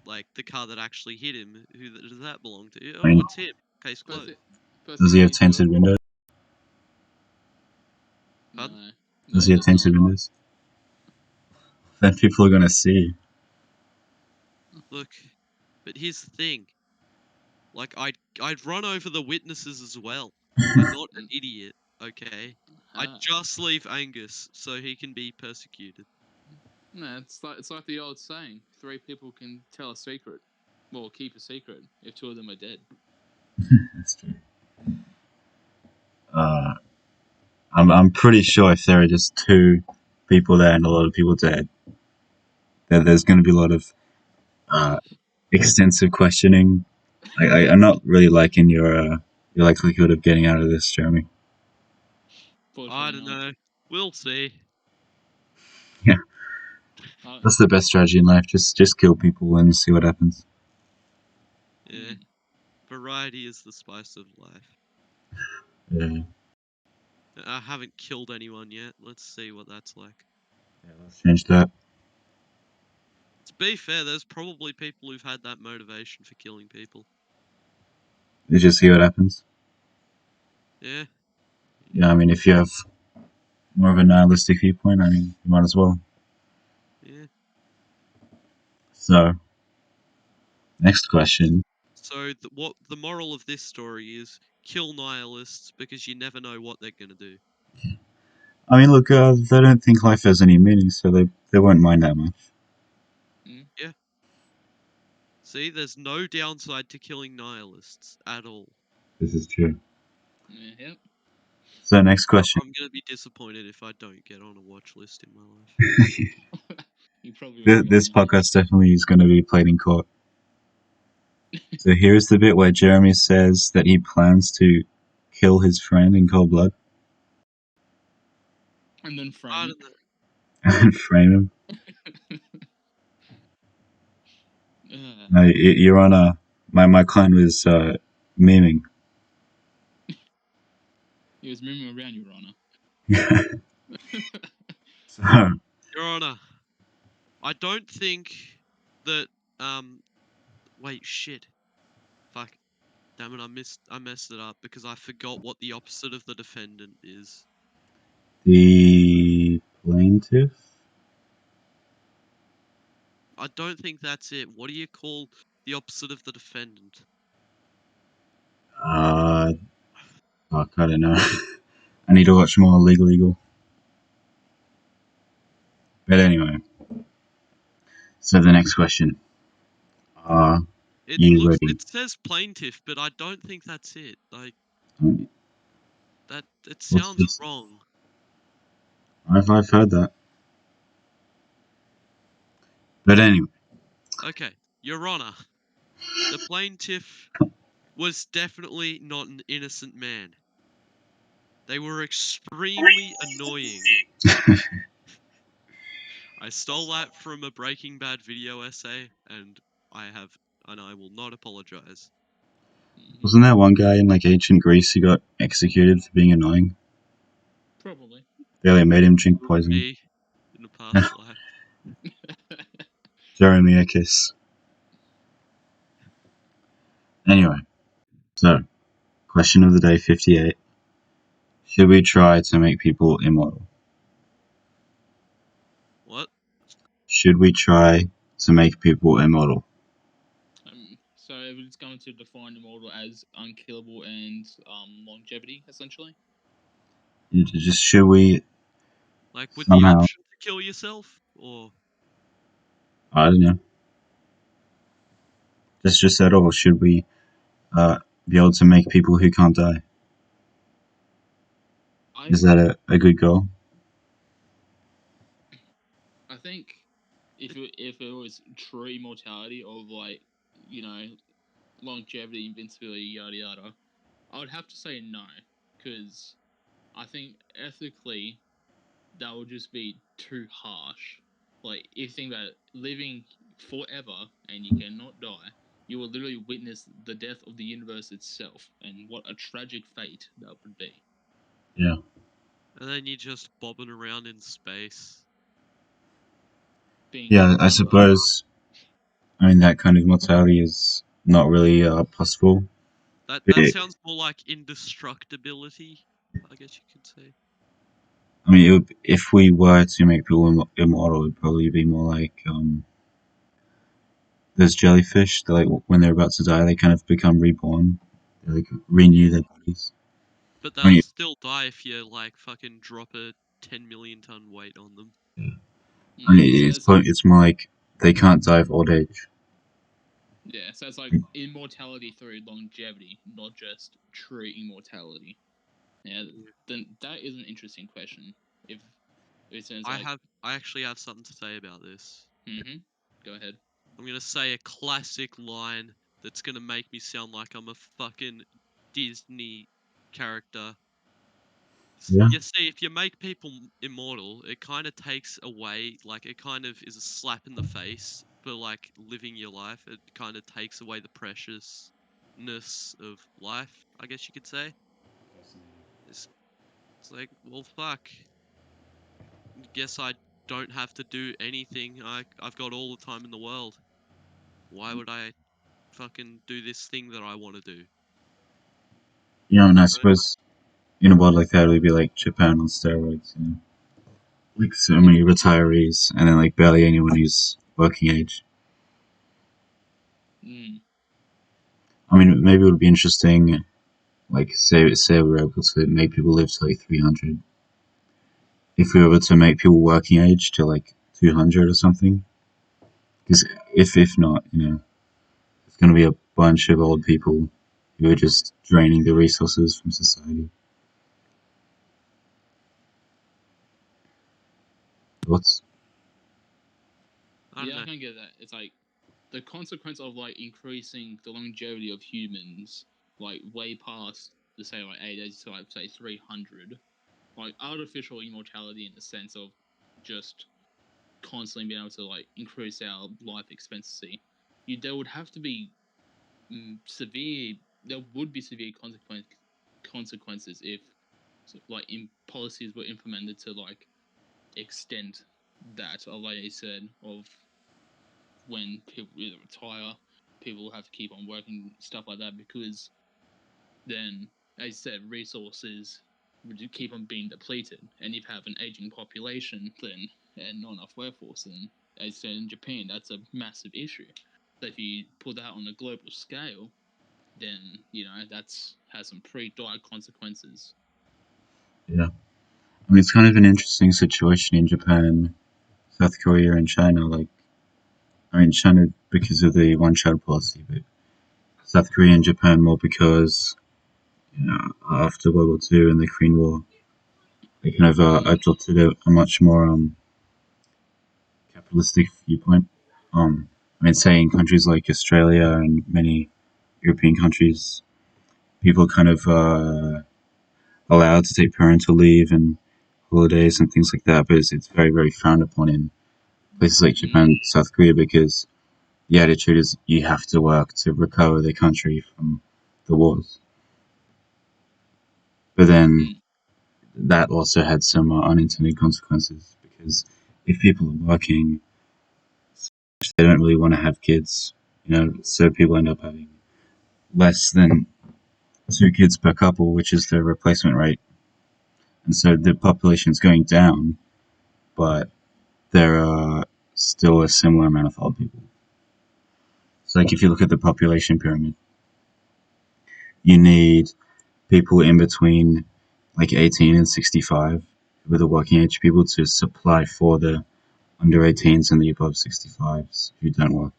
the car that actually hit him? Who does that belong to? Oh, it's him. Case closed. Does he have tinted windows? No. Does he have tinted windows? Then people are gonna see. Look, but here's the thing. I'd run over the witnesses as well. I'm not an idiot, okay? I'd just leave Angus so he can be persecuted. No, it's like the old saying: 3 people can tell a secret, well, keep a secret if 2 of them are dead. That's true. I'm pretty sure if there are just 2 people there and a lot of people dead, that there's going to be a lot of extensive questioning. I'm not really liking your likelihood of getting out of this, Jeremy. I don't know. We'll see. Yeah, that's the best strategy in life. Just kill people and see what happens. Yeah. Variety is the spice of life. Yeah. I haven't killed anyone yet. Let's see what that's like. Yeah, let's change that. To be fair, there's probably people who've had that motivation for killing people. You just see what happens. Yeah. Yeah, I mean, if you have more of a nihilistic viewpoint, I mean, you might as well. Yeah. So, next question. So what the moral of this story is: kill nihilists because you never know what they're gonna do. I mean, look, they don't think life has any meaning, so they won't mind that much. Yeah. See, there's no downside to killing nihilists at all. This is true. Yep. So next question. I'm gonna be disappointed if I don't get on a watch list in my life. You probably will. This podcast definitely is going to be played in court. So here's the bit where Jeremy says that he plans to kill his friend in cold blood And then frame I it. don't know. and frame him. Uh, No, Your Honor, my client was memeing. he was moving around, Your Honor. So, Your Honor, I don't think that wait, shit. Fuck. Damn it, I messed it up because I forgot what the opposite of the defendant is. the plaintiff? I don't think that's it. What do you call the opposite of the defendant? Fuck, I don't know. I need to watch more Legal. But anyway, so the next question. Are you ready? It says plaintiff, but I don't think that's it. Like that it What's sounds this? wrong. I've heard that. But anyway, Okay, Your Honor, the plaintiff was definitely not an innocent man. They were extremely annoying. I stole that from a Breaking Bad video essay, and I will not apologize. wasn't there one guy in like ancient Greece who got executed for being annoying? Probably. They made him drink poison. Me in the past life. Jeremy Kiss. Anyway, so question of the day 58. Should we try to make people immortal? What? Should we try to make people immortal? So it's going to define immortal as unkillable and longevity, essentially. Just should we Like with the somehow, option to kill yourself? Or I don't know, just at all, should we be able to make people who can't die? Is that a good goal? I think if it was true immortality of like, you know, longevity, invincibility, yada yada, I would have to say no, because I think ethically that would just be too harsh. Like if you think about it, living forever and you cannot die, you will literally witness the death of the universe itself, and what a tragic fate that would be. Yeah. and then you're just bobbing around in space. Being Yeah, I killed. suppose. I mean, that kind of mortality is not really possible. That sounds more like indestructibility, I guess you could say. I mean, if we were to make people immortal, it would probably be more like those jellyfish. That like when they're about to die, they kind of become reborn. They like renew their bodies. But I they'll mean, still die if you like fucking drop a 10 million ton weight on them. I mean, So it's more like they can't die of old age. yeah, so it's like immortality through longevity, not just true immortality. Yeah, then that is an interesting question. If it sounds like I actually have something to say about this. Go ahead. I'm gonna say a classic line that's gonna make me sound like I'm a fucking Disney character. Yeah. You see, if you make people immortal, it kind of takes away, like, it kind of is a slap in the face for, like, living your life. It kind of takes away the preciousness of life, I guess you could say. It's, it's like, well, fuck. Guess I don't have to do anything. I've got all the time in the world. Why would I fucking do this thing that I want to do? Yeah, and I suppose in a world like that, it would be like Japan on steroids. You know? Like so many retirees, and then like barely anyone who's working age. I mean, maybe it would be interesting. Like, say we were able to make people live to like 300. If we were able to make people working age to like 200 or something. Because if not, it's going to be a bunch of old people who are just draining the resources from society. thoughts? I don't Yeah, I know. can get that. It's like the consequence of like increasing the longevity of humans, like way past the say like 8 days to like say 300, like artificial immortality in the sense of just constantly being able to like increase our life expectancy. There would have to be severe. There would be severe consequences if like policies were implemented to like extend that, like I said, of when people either retire, people have to keep on working, stuff like that, because then, as I said, resources would keep on being depleted. And if you have an aging population, then and not enough workforce, then as I said in Japan, that's a massive issue. So if you put that on a global scale, then that's has some pretty dire consequences. Yeah. I mean, it's kind of an interesting situation in Japan, South Korea, and China. Like, I mean, China because of the one-child policy, but South Korea and Japan more because after World War II and the Korean War, they kind of adopted a much more capitalistic viewpoint. I mean, say in countries like Australia and many European countries, people are kind of allowed to take parental leave and holidays and things like that, but it's very, very frowned upon in places like Japan, South Korea, because the attitude is you have to work to recover the country from the wars. But then that also had some unintended consequences because if people are working, they don't really want to have kids, so people end up having less than 2 kids per couple, which is the replacement rate. And so the population is going down, but there are still a similar amount of old people. So, like, if you look at the population pyramid, you need people in between like 18 and 65 with the working age people to supply for the under 18s and the above 65s who don't work.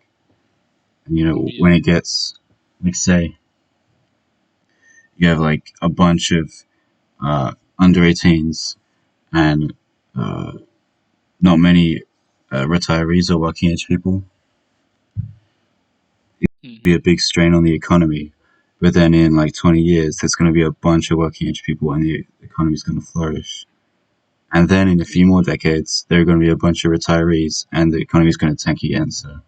And when it gets, like, say, you have like a bunch of under 18s and not many retirees or working age people, it'd be a big strain on the economy. But then in like 20 years, there's going to be a bunch of working age people and the economy's going to flourish. And then in a few more decades, there are going to be a bunch of retirees and the economy's going to tank again. So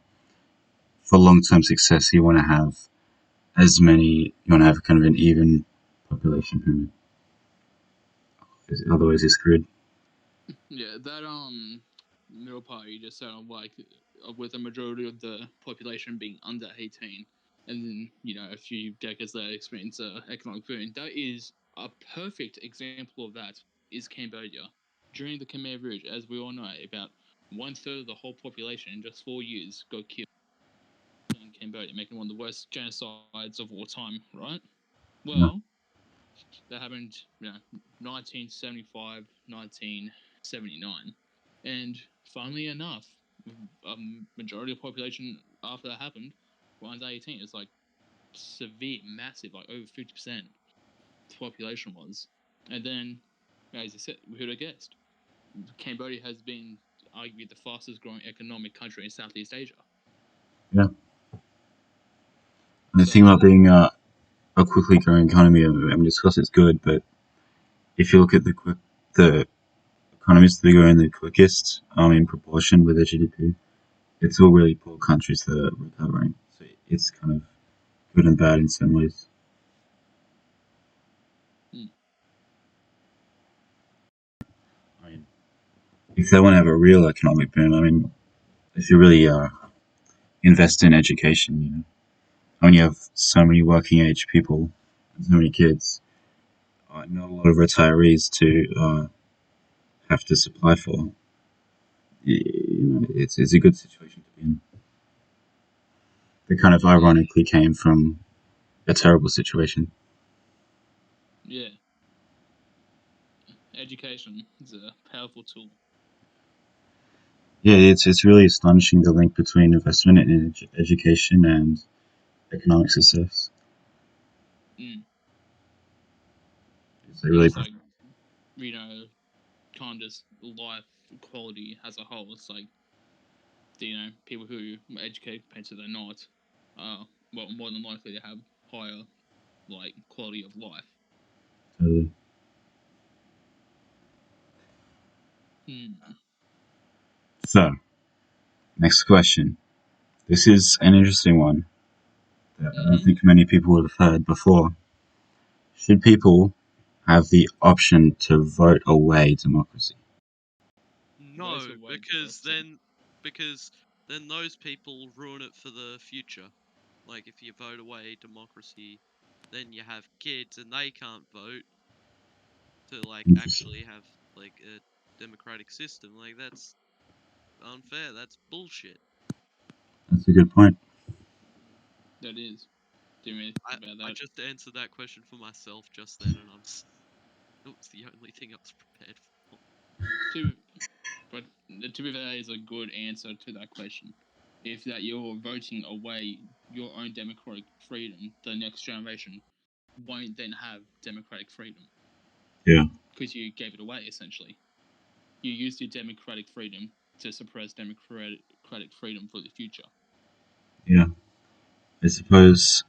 for long-term success, you want to have you want to have kind of an even population pyramid. Otherwise, you're screwed. Yeah, that middle part you just said of like with a majority of the population being under 18, and then a few decades later experience economic boom. That is a perfect example of that. Is Cambodia during the Khmer Rouge, as we all know, about 1/3 of the whole population in just 4 years got killed in Cambodia, making one of the worst genocides of all time. Right? Yeah. Well, that happened, 1975, 1979. And funnily enough, a majority of the population after that happened were under 18. It's like severe, massive, like over 50% the population was. And then, as I said, who'd have guessed? Cambodia has been arguably the fastest growing economic country in Southeast Asia. Yeah. And the thing about being a quickly growing economy, I mean, of course it's good, but if you look at the economies that are growing the quickest, in proportion with their GDP, it's all really poor countries that are recovering. So it's kind of good and bad in some ways. I mean, if they want to have a real economic boom, I mean, if you really invest in education, when you have so many working age people and so many kids, not a lot of retirees to have to supply for. It's a good situation to be in. It kind of ironically came from a terrible situation. Yeah. Education is a powerful tool. Yeah, it's really astonishing the link between investment in education and economic success. It's really It's like, can't just life quality as a whole. It's like, people who are educated compared to they're not, well, more than likely to have higher like quality of life. Totally. So, next question. This is an interesting one that I don't think many people would have heard before. Should people have the option to vote away democracy? No, Vote away because democracy. then those people ruin it for the future. Like if you vote away democracy, then you have kids and they can't vote to like actually have like a democratic system. Like that's unfair. That's bullshit. That's a good point. That is. Do you mean about that? I just answered that question for myself just then, and it was the only thing I was prepared for. But to be fair, that is a good answer to that question. If that you're voting away your own democratic freedom, the next generation won't then have democratic freedom. Yeah. Because you gave it away, essentially. You used your democratic freedom to suppress democratic freedom for the future. Yeah. I suppose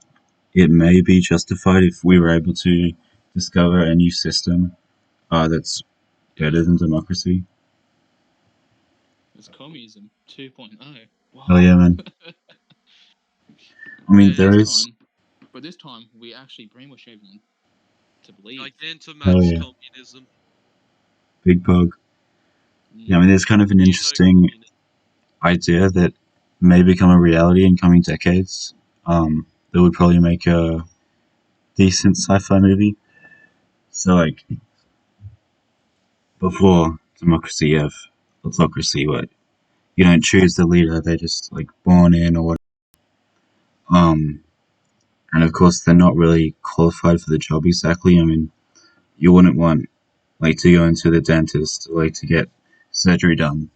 it may be justified if we were able to discover a new system that's better than democracy. It's communism 2.0. Wow. Oh yeah, man. I mean, there is. But this time, we actually brainwash everyone to believe. Gigantamax communism. Big bug. Yeah, I mean, there's kind of an interesting idea that may become a reality in coming decades. That would probably make a decent sci-fi movie. So, like, before democracy, you have autocracy, where you don't choose the leader; they're just like born in or whatever. And of course, they're not really qualified for the job exactly. I mean, you wouldn't want like to go into the dentist like to get surgery done,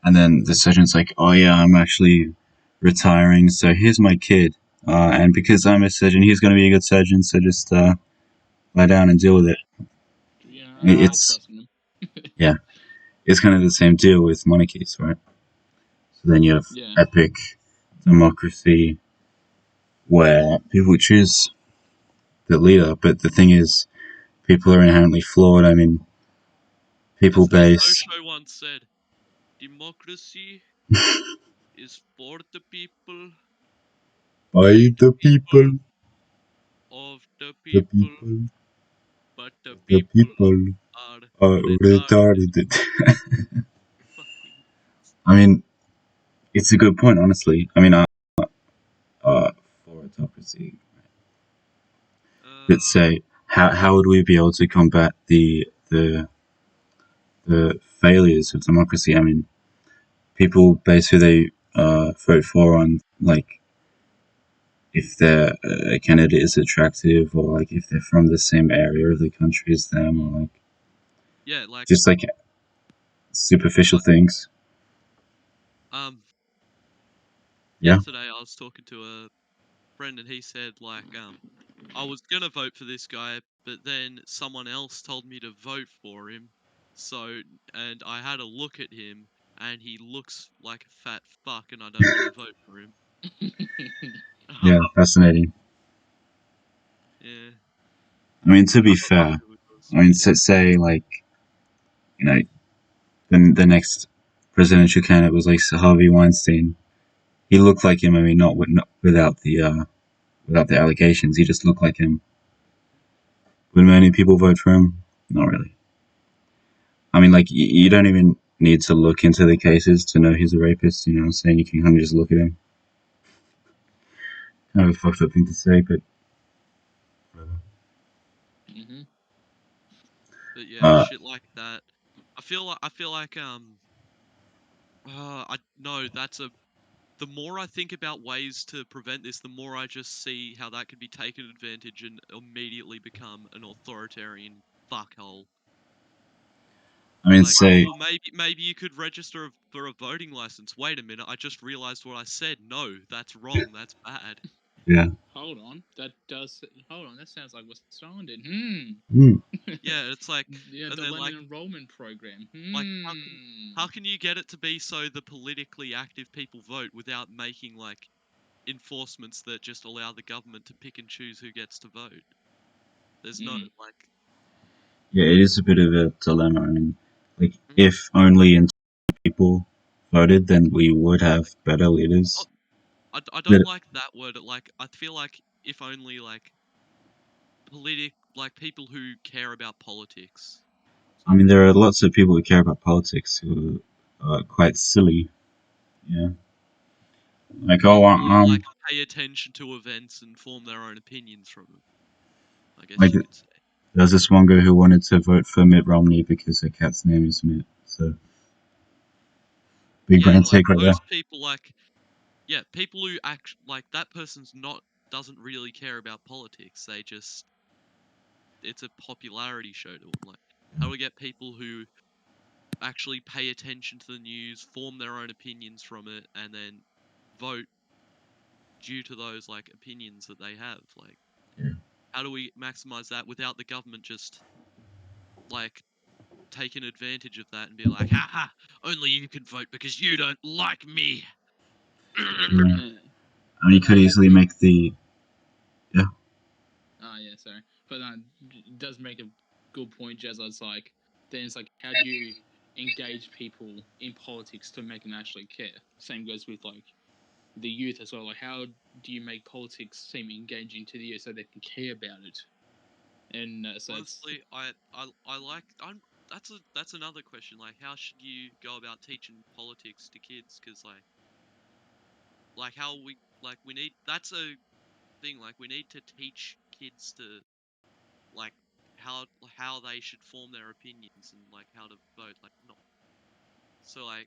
and then the surgeon's like, "Oh yeah, I'm actually retiring, so here's my kid, and because I'm a surgeon, he's going to be a good surgeon, so just lie down and deal with it." Yeah, It's yeah, it's kind of the same deal with monarchies, right? So then you have epic democracy where people choose the leader, but the thing is, people are inherently flawed. I mean, people base. Osho once said, "Democracy is for the people, By the people, of the the people, people, but the the people people are are retarded." retarded. I mean, it's a good point, honestly. I mean, for autocracy, but say, how would we be able to combat the failures of democracy? I mean, people base who they vote for on like if their a candidate is attractive or like if they're from the same area of the country as them or like just like superficial things. Yesterday I was talking to a friend and he said like I was gonna vote for this guy, but then someone else told me to vote for him. So and I had a look at him and he looks like a fat fuck and I don't want to vote for him. Yeah, fascinating. Yeah. I mean, to be fair, I mean, say like you know, the next presidential candidate was like Harvey Weinstein. He looked like him. I mean, not without the allegations. He just looked like him. Would many people vote for him? Not really. I mean, like you don't even need to look into the cases to know he's a rapist. You know what I'm saying? You can kind of just look at him. Kind of a fucked up thing to say, but. But yeah, shit like that. I feel like I no, that's a the more I think about ways to prevent this, the more I just see how that could be taken advantage and immediately become an authoritarian fuckhole. I mean, Like, say. oh, maybe you could register for a voting license. Wait a minute, I just realized what I said. No, that's wrong. That's bad. Yeah. Hold on, that sounds like what Stalin did. Yeah, it's like, Yeah, and the then Lemon like, enrollment program. like how can you get it to be so the politically active people vote without making like enforcements that just allow the government to pick and choose who gets to vote? There's no like. Yeah, it is a bit of a dilemma. I mean, like, Mhm. if only people voted, then we would have better leaders. I But don't like that word. Like, I feel like if only like like people who care about politics. I mean, there are lots of people who care about politics who are quite silly. Yeah, like, oh, Or like pay attention to events and form their own opinions from them, I guess like, you could say. there's this one girl who wanted to vote for Mitt Romney because her cat's name is Mitt. So big Yeah, brain like take right there. those people, like, yeah, people who act like that person's doesn't really care about politics. They just, it's a popularity show to them. Like, how do we get people who actually pay attention to the news, form their own opinions from it, and then vote due to those like opinions that they have? Like, Yeah. how do we maximize that without the government just like taking advantage of that and be like, haha, only you can vote because you don't like me. Yeah. Yeah. I mean, you could easily make the Yeah, sorry. But it does make a good point, Jazz. It's like, then it's like, how do you engage people in politics to make them actually care? Same goes with like the youth as well. Like, how do you make politics seem engaging to the youth so they can care about it? And so Honestly, I like that's another question. Like, how should you go about teaching politics to kids? Because like how we need, that's a thing. Like, we need to teach kids to like how they should form their opinions and like how to vote. Like, not so like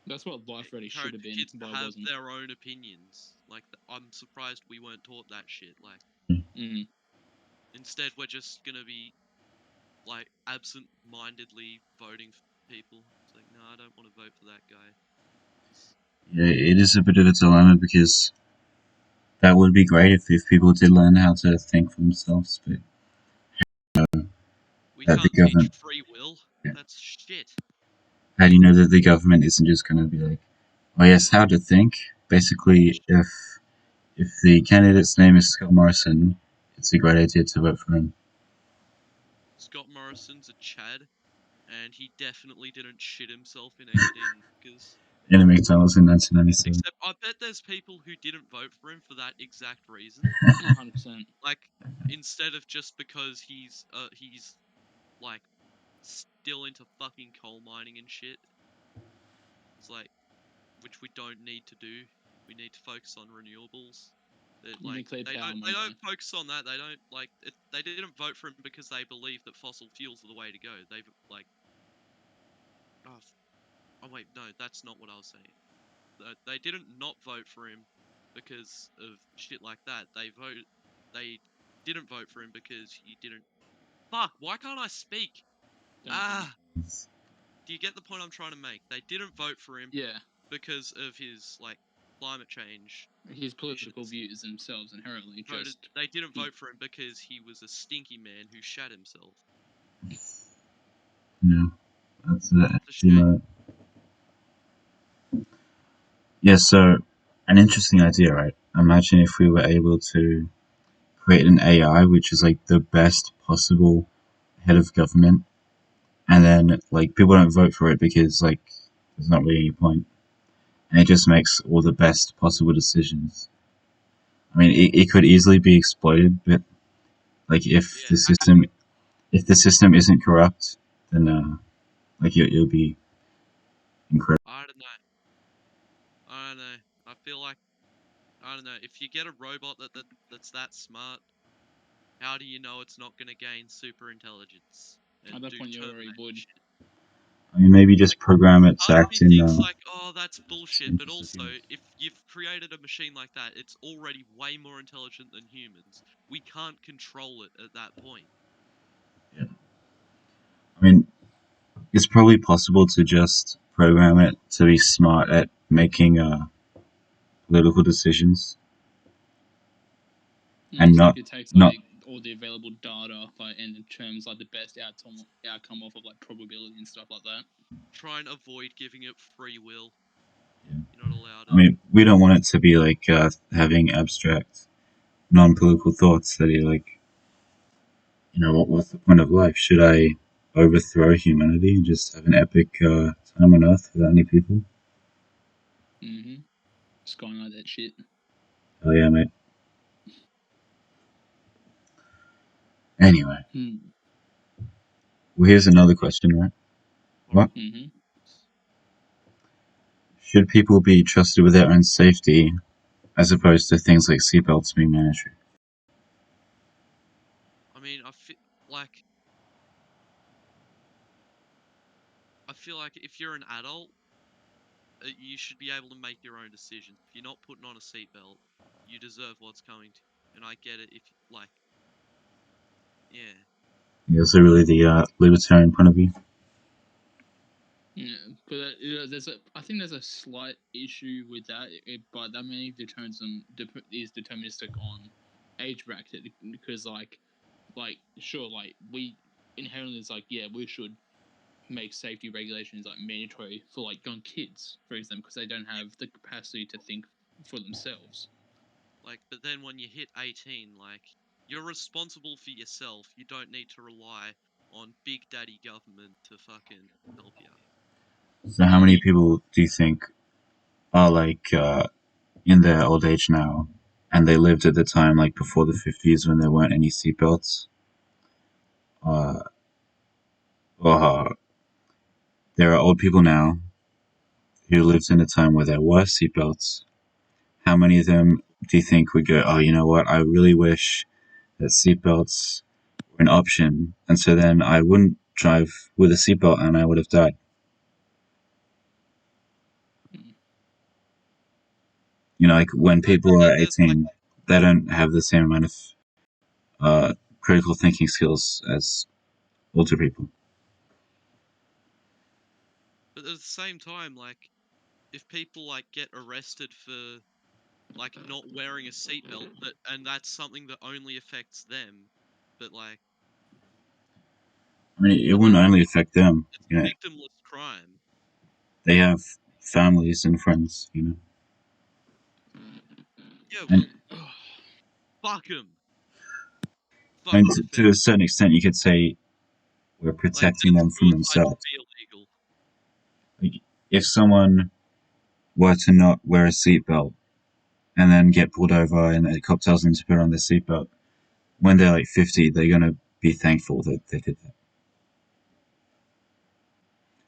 that's what Life Ready should encourage have been, kids to but it have wasn't. their own opinions. Like, I'm surprised we weren't taught that shit. Like, instead we're just gonna be like absent-mindedly voting for people. It's like, no, I don't want to vote for that guy. yeah, it is a bit of a dilemma because that would be great if people did learn how to think for themselves, but We that the can't teach government, free will. yeah. That's shit. How do you know that the government isn't just going to be like, oh yes, Yeah. how to think? Basically, if the candidate's name is Scott Morrison, it's a great idea to vote for him. Scott Morrison's a Chad, and he definitely didn't shit himself in 18 knickers. In the McDonald's in 1997. Except I bet there's people who didn't vote for him for that exact reason. 100%. Like, instead of just because he's like still into fucking coal mining and shit. It's like, which we don't need to do. We need to focus on renewables. That like Nuclear power, my they guy. don't focus on that. They don't like it, they didn't vote for him because they believe that fossil fuels are the way to go. They've like oh wait, no, that's not what I was saying. They didn't not vote for him because of shit like that. They didn't vote for him because he didn't. Fuck! Why can't I speak? Don't mind. Do you get the point I'm trying to make? They didn't vote for him Yeah, because of his like climate change his political shits. views themselves inherently just. They didn't vote for him because he was a stinky man who shat himself. Yeah, that's It's a you shame. know. Yeah, so an interesting idea, right? Imagine if we were able to create an AI which is like the best possible head of government, and then like people don't vote for it because like there's not really any point, and it just makes all the best possible decisions. I mean, it could easily be exploited, but like Yeah, if the system isn't corrupt, then like it'll be incredible. I don't know. I don't know. I feel like I don't know. If you get a robot that's that smart, how do you know it's not going to gain super intelligence At and that do point, you already Terminator would. shit? I mean, maybe just Like, program it to part of me act in thinks like, oh, that's bullshit. But interests of also, humans. if you've created a machine like that, it's already way more intelligent than humans. We can't control it at that point. Yeah. I mean, it's probably possible to just program it to be smart at making political decisions And and it's like it takes not like all the available data, like, and in terms like the best outcome off of like probability and stuff like that. Try and avoid giving it free will. Yeah. You're not allowed I mean, we don't want it to be like having abstract, non-political thoughts that are like, what's the point of life? Should I overthrow humanity and just have an epic time on Earth without any people? Mm-hmm. Skylight that shit. Oh yeah, mate. Anyway, well, here's another question, right? What? Mm-hmm. Should people be trusted with their own safety as opposed to things like seatbelts being mandatory? I mean, I feel like if you're an adult, you should be able to make your own decisions. If you're not putting on a seatbelt, you deserve what's coming to you. And I get it if yeah. Yeah, so really the libertarian point of view. Yeah, but I think there's a slight issue with that, but that mainly is deterministic on age bracket, because like sure, like we inherently is like, yeah, we should make safety regulations like mandatory for like young kids, for example, because they don't have the capacity to think for themselves. Like, but then when you hit 18, like, you're responsible for yourself. You don't need to rely on big daddy government to fucking help you. So how many people do you think are like in their old age now, and they lived at the time like before the 50s when there weren't any seatbelts? Or there are old people now who lived in a time where there were seatbelts. How many of them do you think would go, oh, you know what, I really wish that seatbelts were an option, and so then I wouldn't drive with a seatbelt and I would have died? Like when people are 18, they don't have the same amount of critical thinking skills as older people. But at the same time, like, if people like get arrested for like not wearing a seatbelt, and that's something that only affects them, but like, I mean, it wouldn't only affect them. it's victimless crime. They have families and friends. Yeah, And well, fuck them. I Fuck mean, the to a certain extent, you could say we're like, protecting then them from suicide themselves. should be illegal. Like, if someone were to not wear a seatbelt and then get pulled over and the cop tells them to put on their seatbelt, when they're like 50, they're going to be thankful that they did that.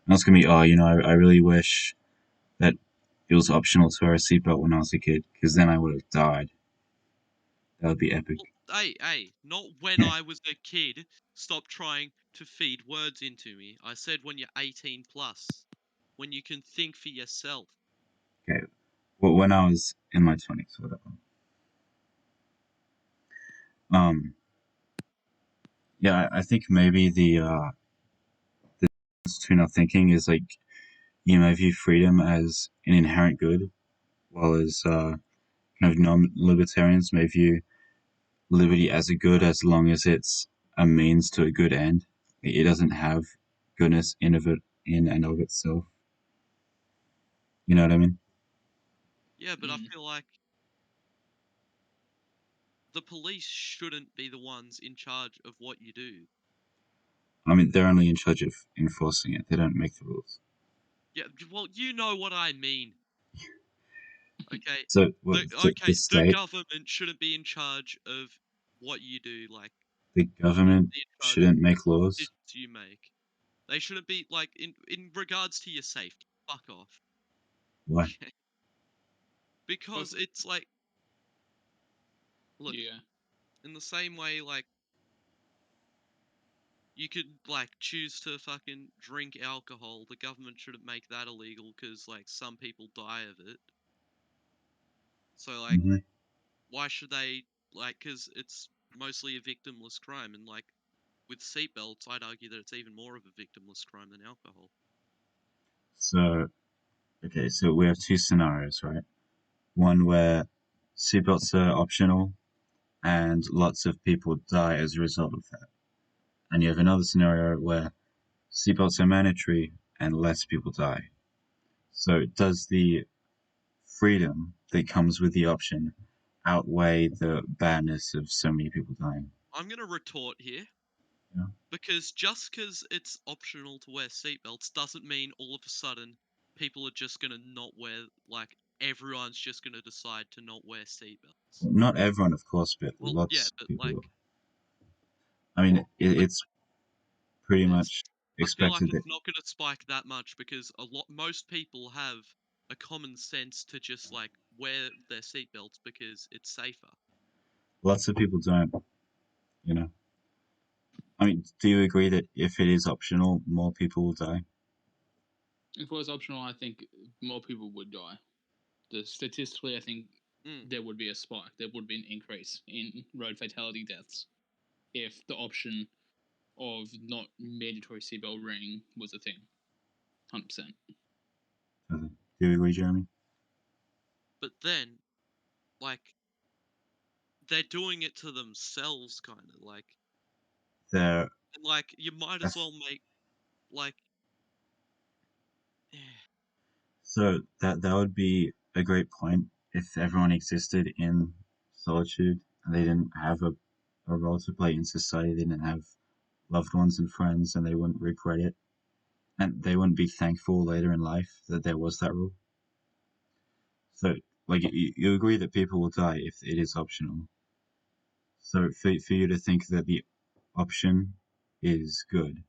And it's going to be, oh, I really wish that it was optional to wear a seatbelt when I was a kid, because then I would have died. That would be epic. Hey, not when I was a kid. Stop trying to feed words into me. I said when you're 18 plus. When you can think for yourself. Okay. Well, when I was in my 20s, whatever. Yeah, I think maybe the difference between our thinking is like, I view freedom as an inherent good, while as kind of non-libertarians may view liberty as a good as long as it's a means to a good end. It doesn't have goodness in and of itself. You know what I mean? Yeah, but I feel like the police shouldn't be the ones in charge of what you do. I mean, they're only in charge of enforcing it. They don't make the rules. Yeah, well, you know what I mean. Okay. So, the The state, government shouldn't be in charge of what you do. Like, the government be in charge of shouldn't make laws. decisions you make. They shouldn't be like in regards to your safety. Fuck off. Why? Okay. Because it's like, look, Yeah. in the same way, like, you could like choose to fucking drink alcohol. The government shouldn't make that illegal because like some people die of it. So like, Mm-hmm. why should they like? Because it's mostly a victimless crime, and like with seatbelts, I'd argue that it's even more of a victimless crime than alcohol. So, okay, so we have two scenarios, right? One where seatbelts are optional, and lots of people die as a result of that. And you have another scenario where seatbelts are mandatory and less people die. So does the freedom that comes with the option outweigh the badness of so many people dying? I'm gonna retort here. Yeah. Because just because it's optional to wear seatbelts doesn't mean all of a sudden people are just gonna not wear, like, everyone's just gonna decide to not wear seatbelts. Well, not everyone, of course, but Well, yeah, lots but of people like, will. I mean, it's pretty it's, much I feel like expected that it's not gonna spike that much because most people have a common sense to just like wear their seatbelts because it's safer. lots of people don't, you know. I mean, do you agree that if it is optional, more people will die? If it was optional, I think more people would die. Statistically, I think there would be a spike. There would be an increase in road fatality deaths if the option of not mandatory seatbelt ring was a thing. 100%. Do you agree, Jeremy? But then, like, they're doing it to themselves, kind of like. There, And like, you might as well make, like, so that would be a great point if everyone existed in solitude and they didn't have a role to play in society, they didn't have loved ones and friends, and they wouldn't regret it, and they wouldn't be thankful later in life that there was that rule. So, like, you agree that people will die if it is optional. So, for you to think that the option is good,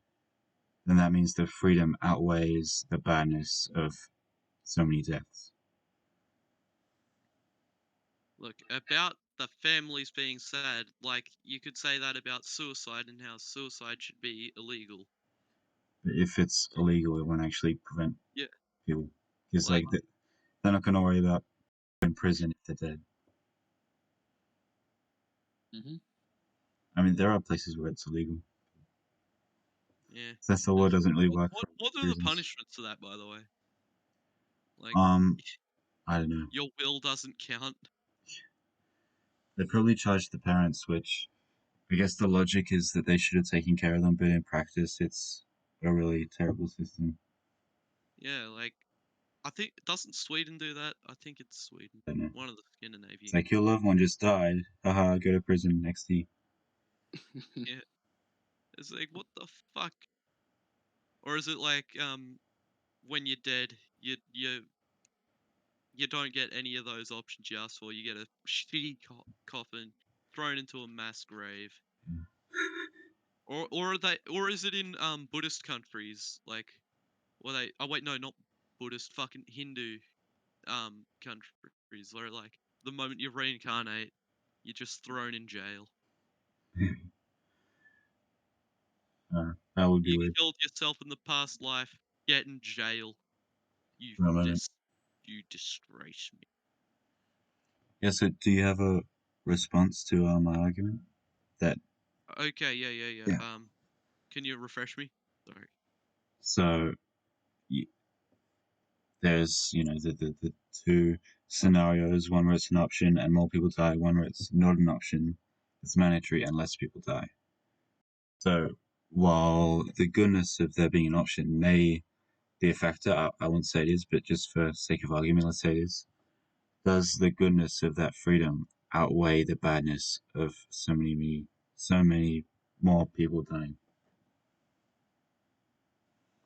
then that means the freedom outweighs the badness of so many deaths. look, about the families being sad, like, you could say that about suicide and how suicide should be illegal. But if it's illegal, it won't actually prevent Yeah. people. Because, Like, they're not going to worry about in prison if they're dead. Mm-hmm. I mean, there are places where it's illegal. yeah. That's the law doesn't really work for What are the prisons. punishments to that, by the way? Like, I don't know. your will doesn't count. They probably charge the parents, which I guess the logic is that they should have taken care of them, but in practice, it's a really terrible system. Yeah, like, I think, doesn't Sweden do that? I think it's Sweden. I don't know. One of the Scandinavian. It's like your loved one just died. Haha, go to prison next year. Yeah. It's like, what the fuck? Or is it like, when you're dead, you don't get any of those options you asked for. You get a shitty coffin thrown into a mass grave. Yeah. Or is it in Buddhist countries, like, where they, oh wait, no, not Buddhist, fucking Hindu countries, where like the moment you reincarnate, you're just thrown in jail. That would be You weird. killed yourself in the past life, get in jail. You For a moment. you disgrace me. Yeah, so do you have a response to my argument? That Okay, yeah. Yeah. Can you refresh me? Sorry. So there's the two scenarios, one where it's an option and more people die, one where it's not an option, it's mandatory and less people die. So while the goodness of there being an option may be a factor, I wouldn't say it is, but just for sake of argument, let's say it is. Does the goodness of that freedom outweigh the badness of so many more people dying?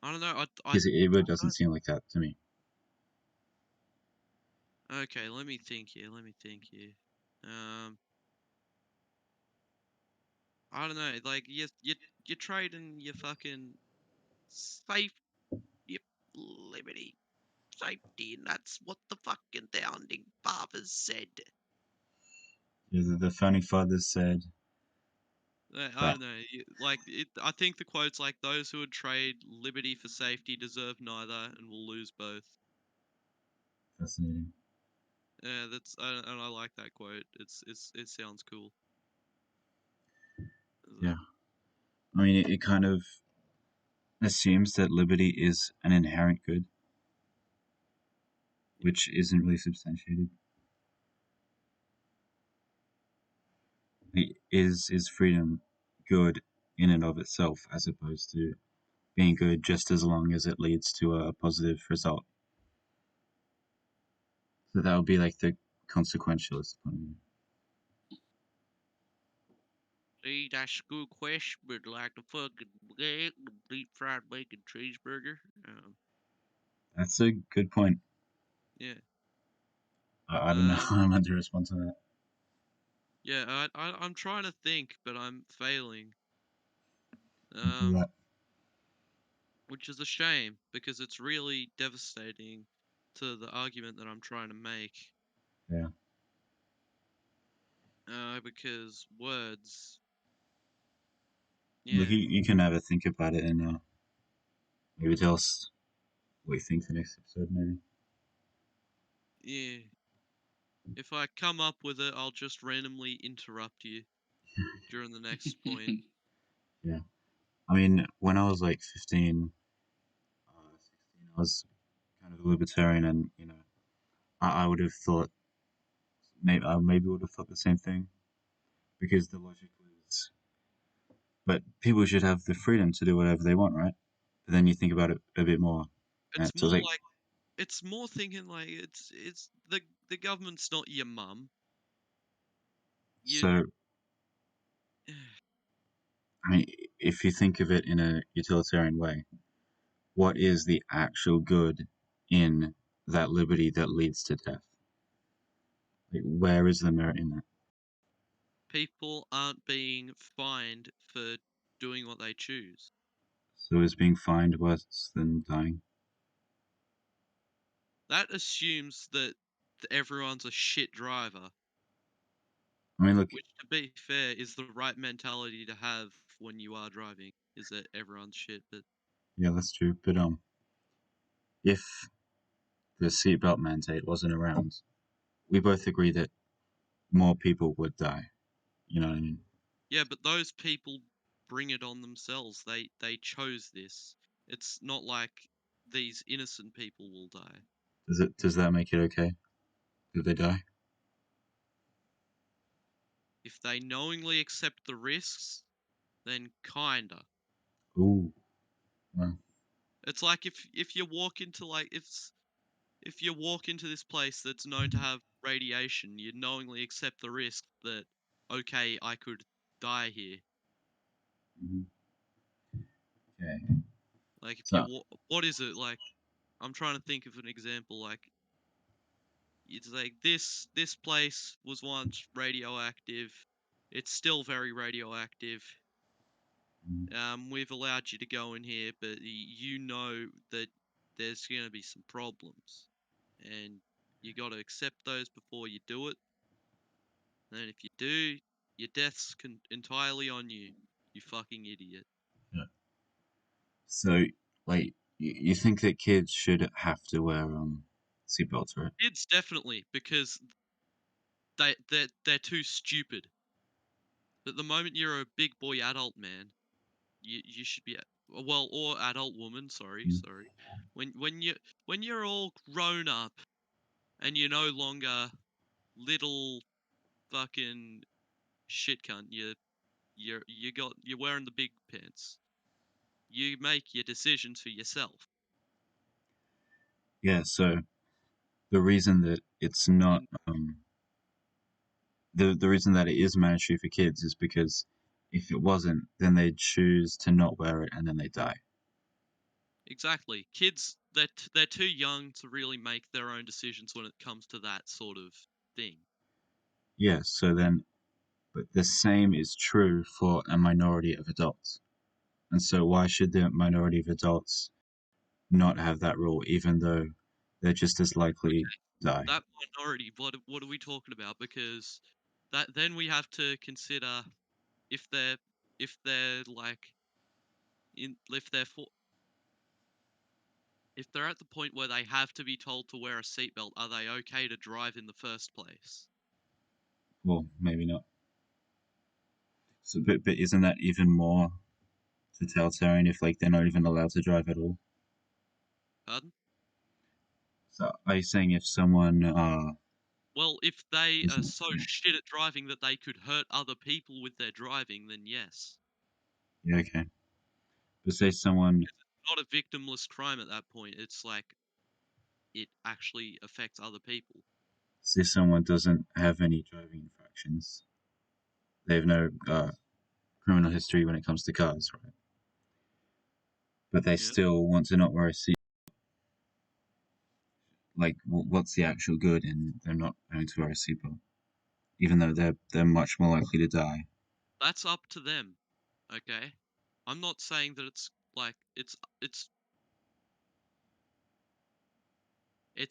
I don't know. Because it really doesn't seem like that to me. Okay, let me think here. I don't know. Like, you're trading your fucking safe, your liberty, safety, and that's what the fucking founding fathers said. Yeah, the founding fathers said I that. don't know. I think the quote's like, "Those who would trade liberty for safety deserve neither, and will lose both." Fascinating. Yeah, and I like that quote. It sounds cool. Yeah. I mean, it kind of assumes that liberty is an inherent good, which isn't really substantiated. is freedom good in and of itself, as opposed to being good just as long as it leads to a positive result? So that would be like the consequentialist point of view. See, that's a good question, but like the fucking deep fried bacon cheeseburger. That's a good point. Yeah. I don't know how I'm meant to respond to that. Yeah, I'm trying to think, but I'm failing. Do that. Which is a shame because it's really devastating to the argument that I'm trying to make. Yeah. Because words. Look, Yeah. you can have a think about it and maybe tell us what you think the next episode, maybe. Yeah. If I come up with it, I'll just randomly interrupt you during the next point. Yeah. I mean, when I was like 15, 16, I was kind of a libertarian, and I would have thought maybe would have thought the same thing, because the logic was, but people should have the freedom to do whatever they want, right? But then you think about it a bit more, and It's so it's more like, like it's more thinking like it's the government's not your mum. You so I mean, if you think of it in a utilitarian way, what is the actual good in that liberty that leads to death? Like, where is the merit in that? people aren't being fined for doing what they choose. So is being fined worse than dying? That assumes that everyone's a shit driver, I mean, look, which, to be fair, is the right mentality to have when you are driving, is that everyone's shit. But yeah, that's true. But if the seatbelt mandate wasn't around, we both agree that more people would die. You know what I mean? yeah, but those people bring it on themselves. They chose this. It's not like these innocent people will die. Does that make it okay? Did they die? If they knowingly accept the risks, then kinda. Ooh, well, It's like if you walk into like if you walk into this place that's known to have radiation, you knowingly accept the risk that, okay, I could die here. mhm. Okay. Like if So, you what is it like? I'm trying to think of an example. Like it's like this place was once radioactive. It's still very radioactive. mm, We've allowed you to go in here, but you know that there's going to be some problems, and you got to accept those before you do it. And if you do, your death's entirely on you. You fucking idiot. yeah. So, like, you think that kids should have to wear seatbelts, right? Kids definitely, because they're too stupid. But the moment you're a big boy adult man, you should be well, or adult woman. Sorry, Mm. sorry. When you're all grown up and you're no longer little fucking shit cunt. You're wearing the big pants. You make your decisions for yourself. Yeah. So the reason that it's not And the reason that it is mandatory for kids is because if it wasn't, then they'd choose to not wear it and then they die. exactly, kids they're too young to really make their own decisions when it comes to that sort of thing. Yeah. So then, but the same is true for a minority of adults. And so why should the minority of adults not have that rule, even though they're just as likely Okay, to die? that minority. What are we talking about? Because that then we have to consider if they're like if they're at the point where they have to be told to wear a seatbelt, are they okay to drive in the first place? Well, maybe not. So, but isn't that even more totalitarian if like they're not even allowed to drive at all? Pardon? So are you saying if someone Well, if they Isn't are it? so Yeah. shit at driving that they could hurt other people with their driving, then yes. Yeah, okay. But say someone, It's not a victimless crime at that point. It's like it actually affects other people. say someone doesn't have any driving infractions. They have no criminal history when it comes to cars, right? But they Yeah. still want to not wear a seat. Like, what's the actual good in them not having to wear a seatbelt? Even though they're much more likely to die. That's up to them. Okay? I'm not saying that it's like it's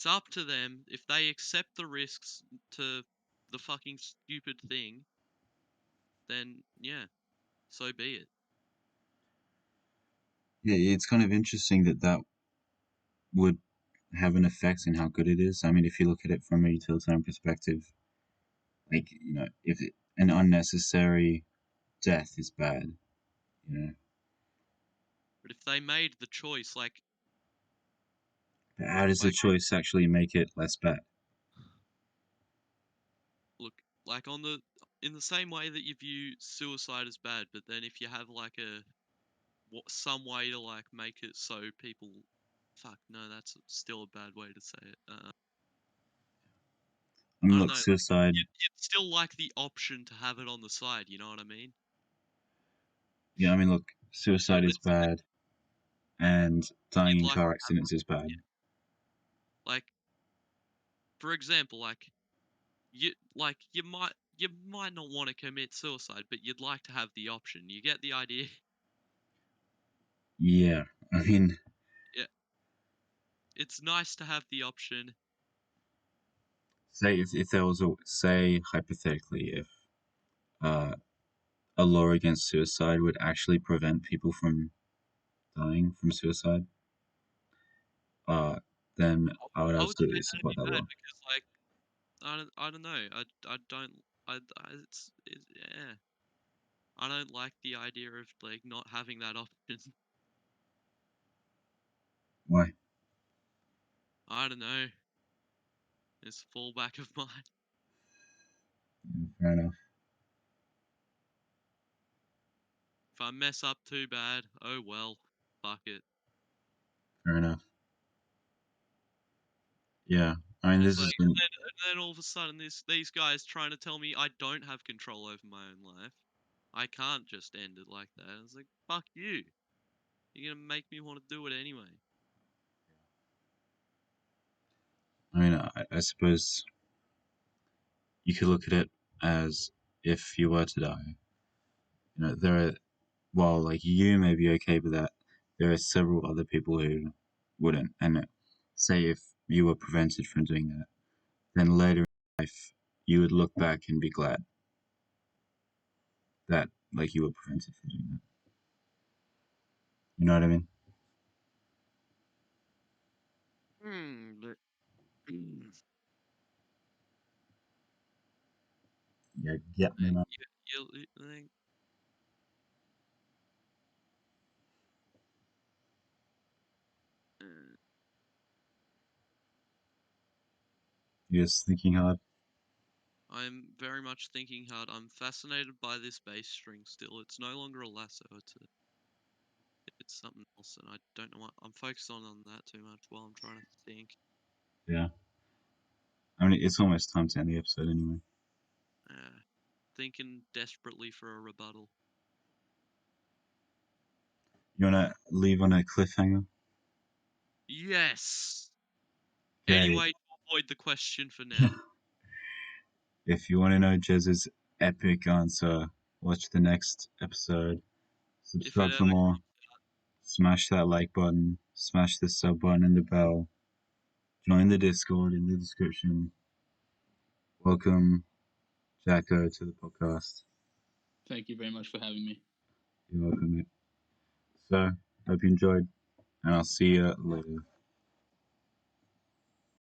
up to them if they accept the risks to the fucking stupid thing, then yeah, so be it. Yeah, it's kind of interesting that would have an effect in how good it is. I mean, if you look at it from a utilitarian perspective, like, if an unnecessary death is bad, you know, But if they made the choice, like but how does the choice actually make it less bad? look, like in the same way that you view suicide as bad, but then if you have like some way to like make it so people, fuck no, that's still a bad way to say it. I mean, I don't look, know. Like, suicide. you'd still like the option to have it on the side. You know what I mean? Yeah, I mean, look, suicide is It's bad, and dying you'd in like to car have, accidents is bad. like, for example, like you might not want to commit suicide, but you'd like to have the option. You get the idea? Yeah, I mean, Yeah, it's nice to have the option. say if there was say hypothetically if uh, a law against suicide would actually prevent people from dying from suicide, uh, then I would I would say absolutely that'd support be that bad law. because like I don't know. I don't yeah. I don't like the idea of like not having that option. Why? I don't know. It's a fallback of mine. Yeah, fair enough. If I mess up too bad, oh well. Fuck it. Fair enough. Yeah, I mean, It's this like has been. and then all of a sudden these guys trying to tell me I don't have control over my own life. I can't just end it like that. It's like fuck you. You're gonna make me want to do it anyway. I mean, I suppose you could look at it as if you were to die. There are, while like you may be okay with that, there are several other people who wouldn't. And say if you were prevented from doing that, then later in life you would look back and be glad that like you were prevented from doing that. You know what I mean? But Yeah, get me, man. like, uh, You're just thinking hard. I'm very much thinking hard. I'm fascinated by this bass string still. It's no longer a lasso. It's something else, and I don't know what I'm focused on that too much while I'm trying to think. Yeah. I mean, it's almost time to end the episode anyway. Thinking desperately for a rebuttal. You wanna leave on a cliffhanger? Yes. Okay. Anyway, to avoid the question for now. If you want to know Jez's epic answer, watch the next episode. If it Subscribe for ever, more. Smash that like button. Smash the sub button and the bell. Join the Discord in the description. Welcome, Jacko, to the podcast. Thank you very much for having me. You're welcome, mate. So, hope you enjoyed, and I'll see you later.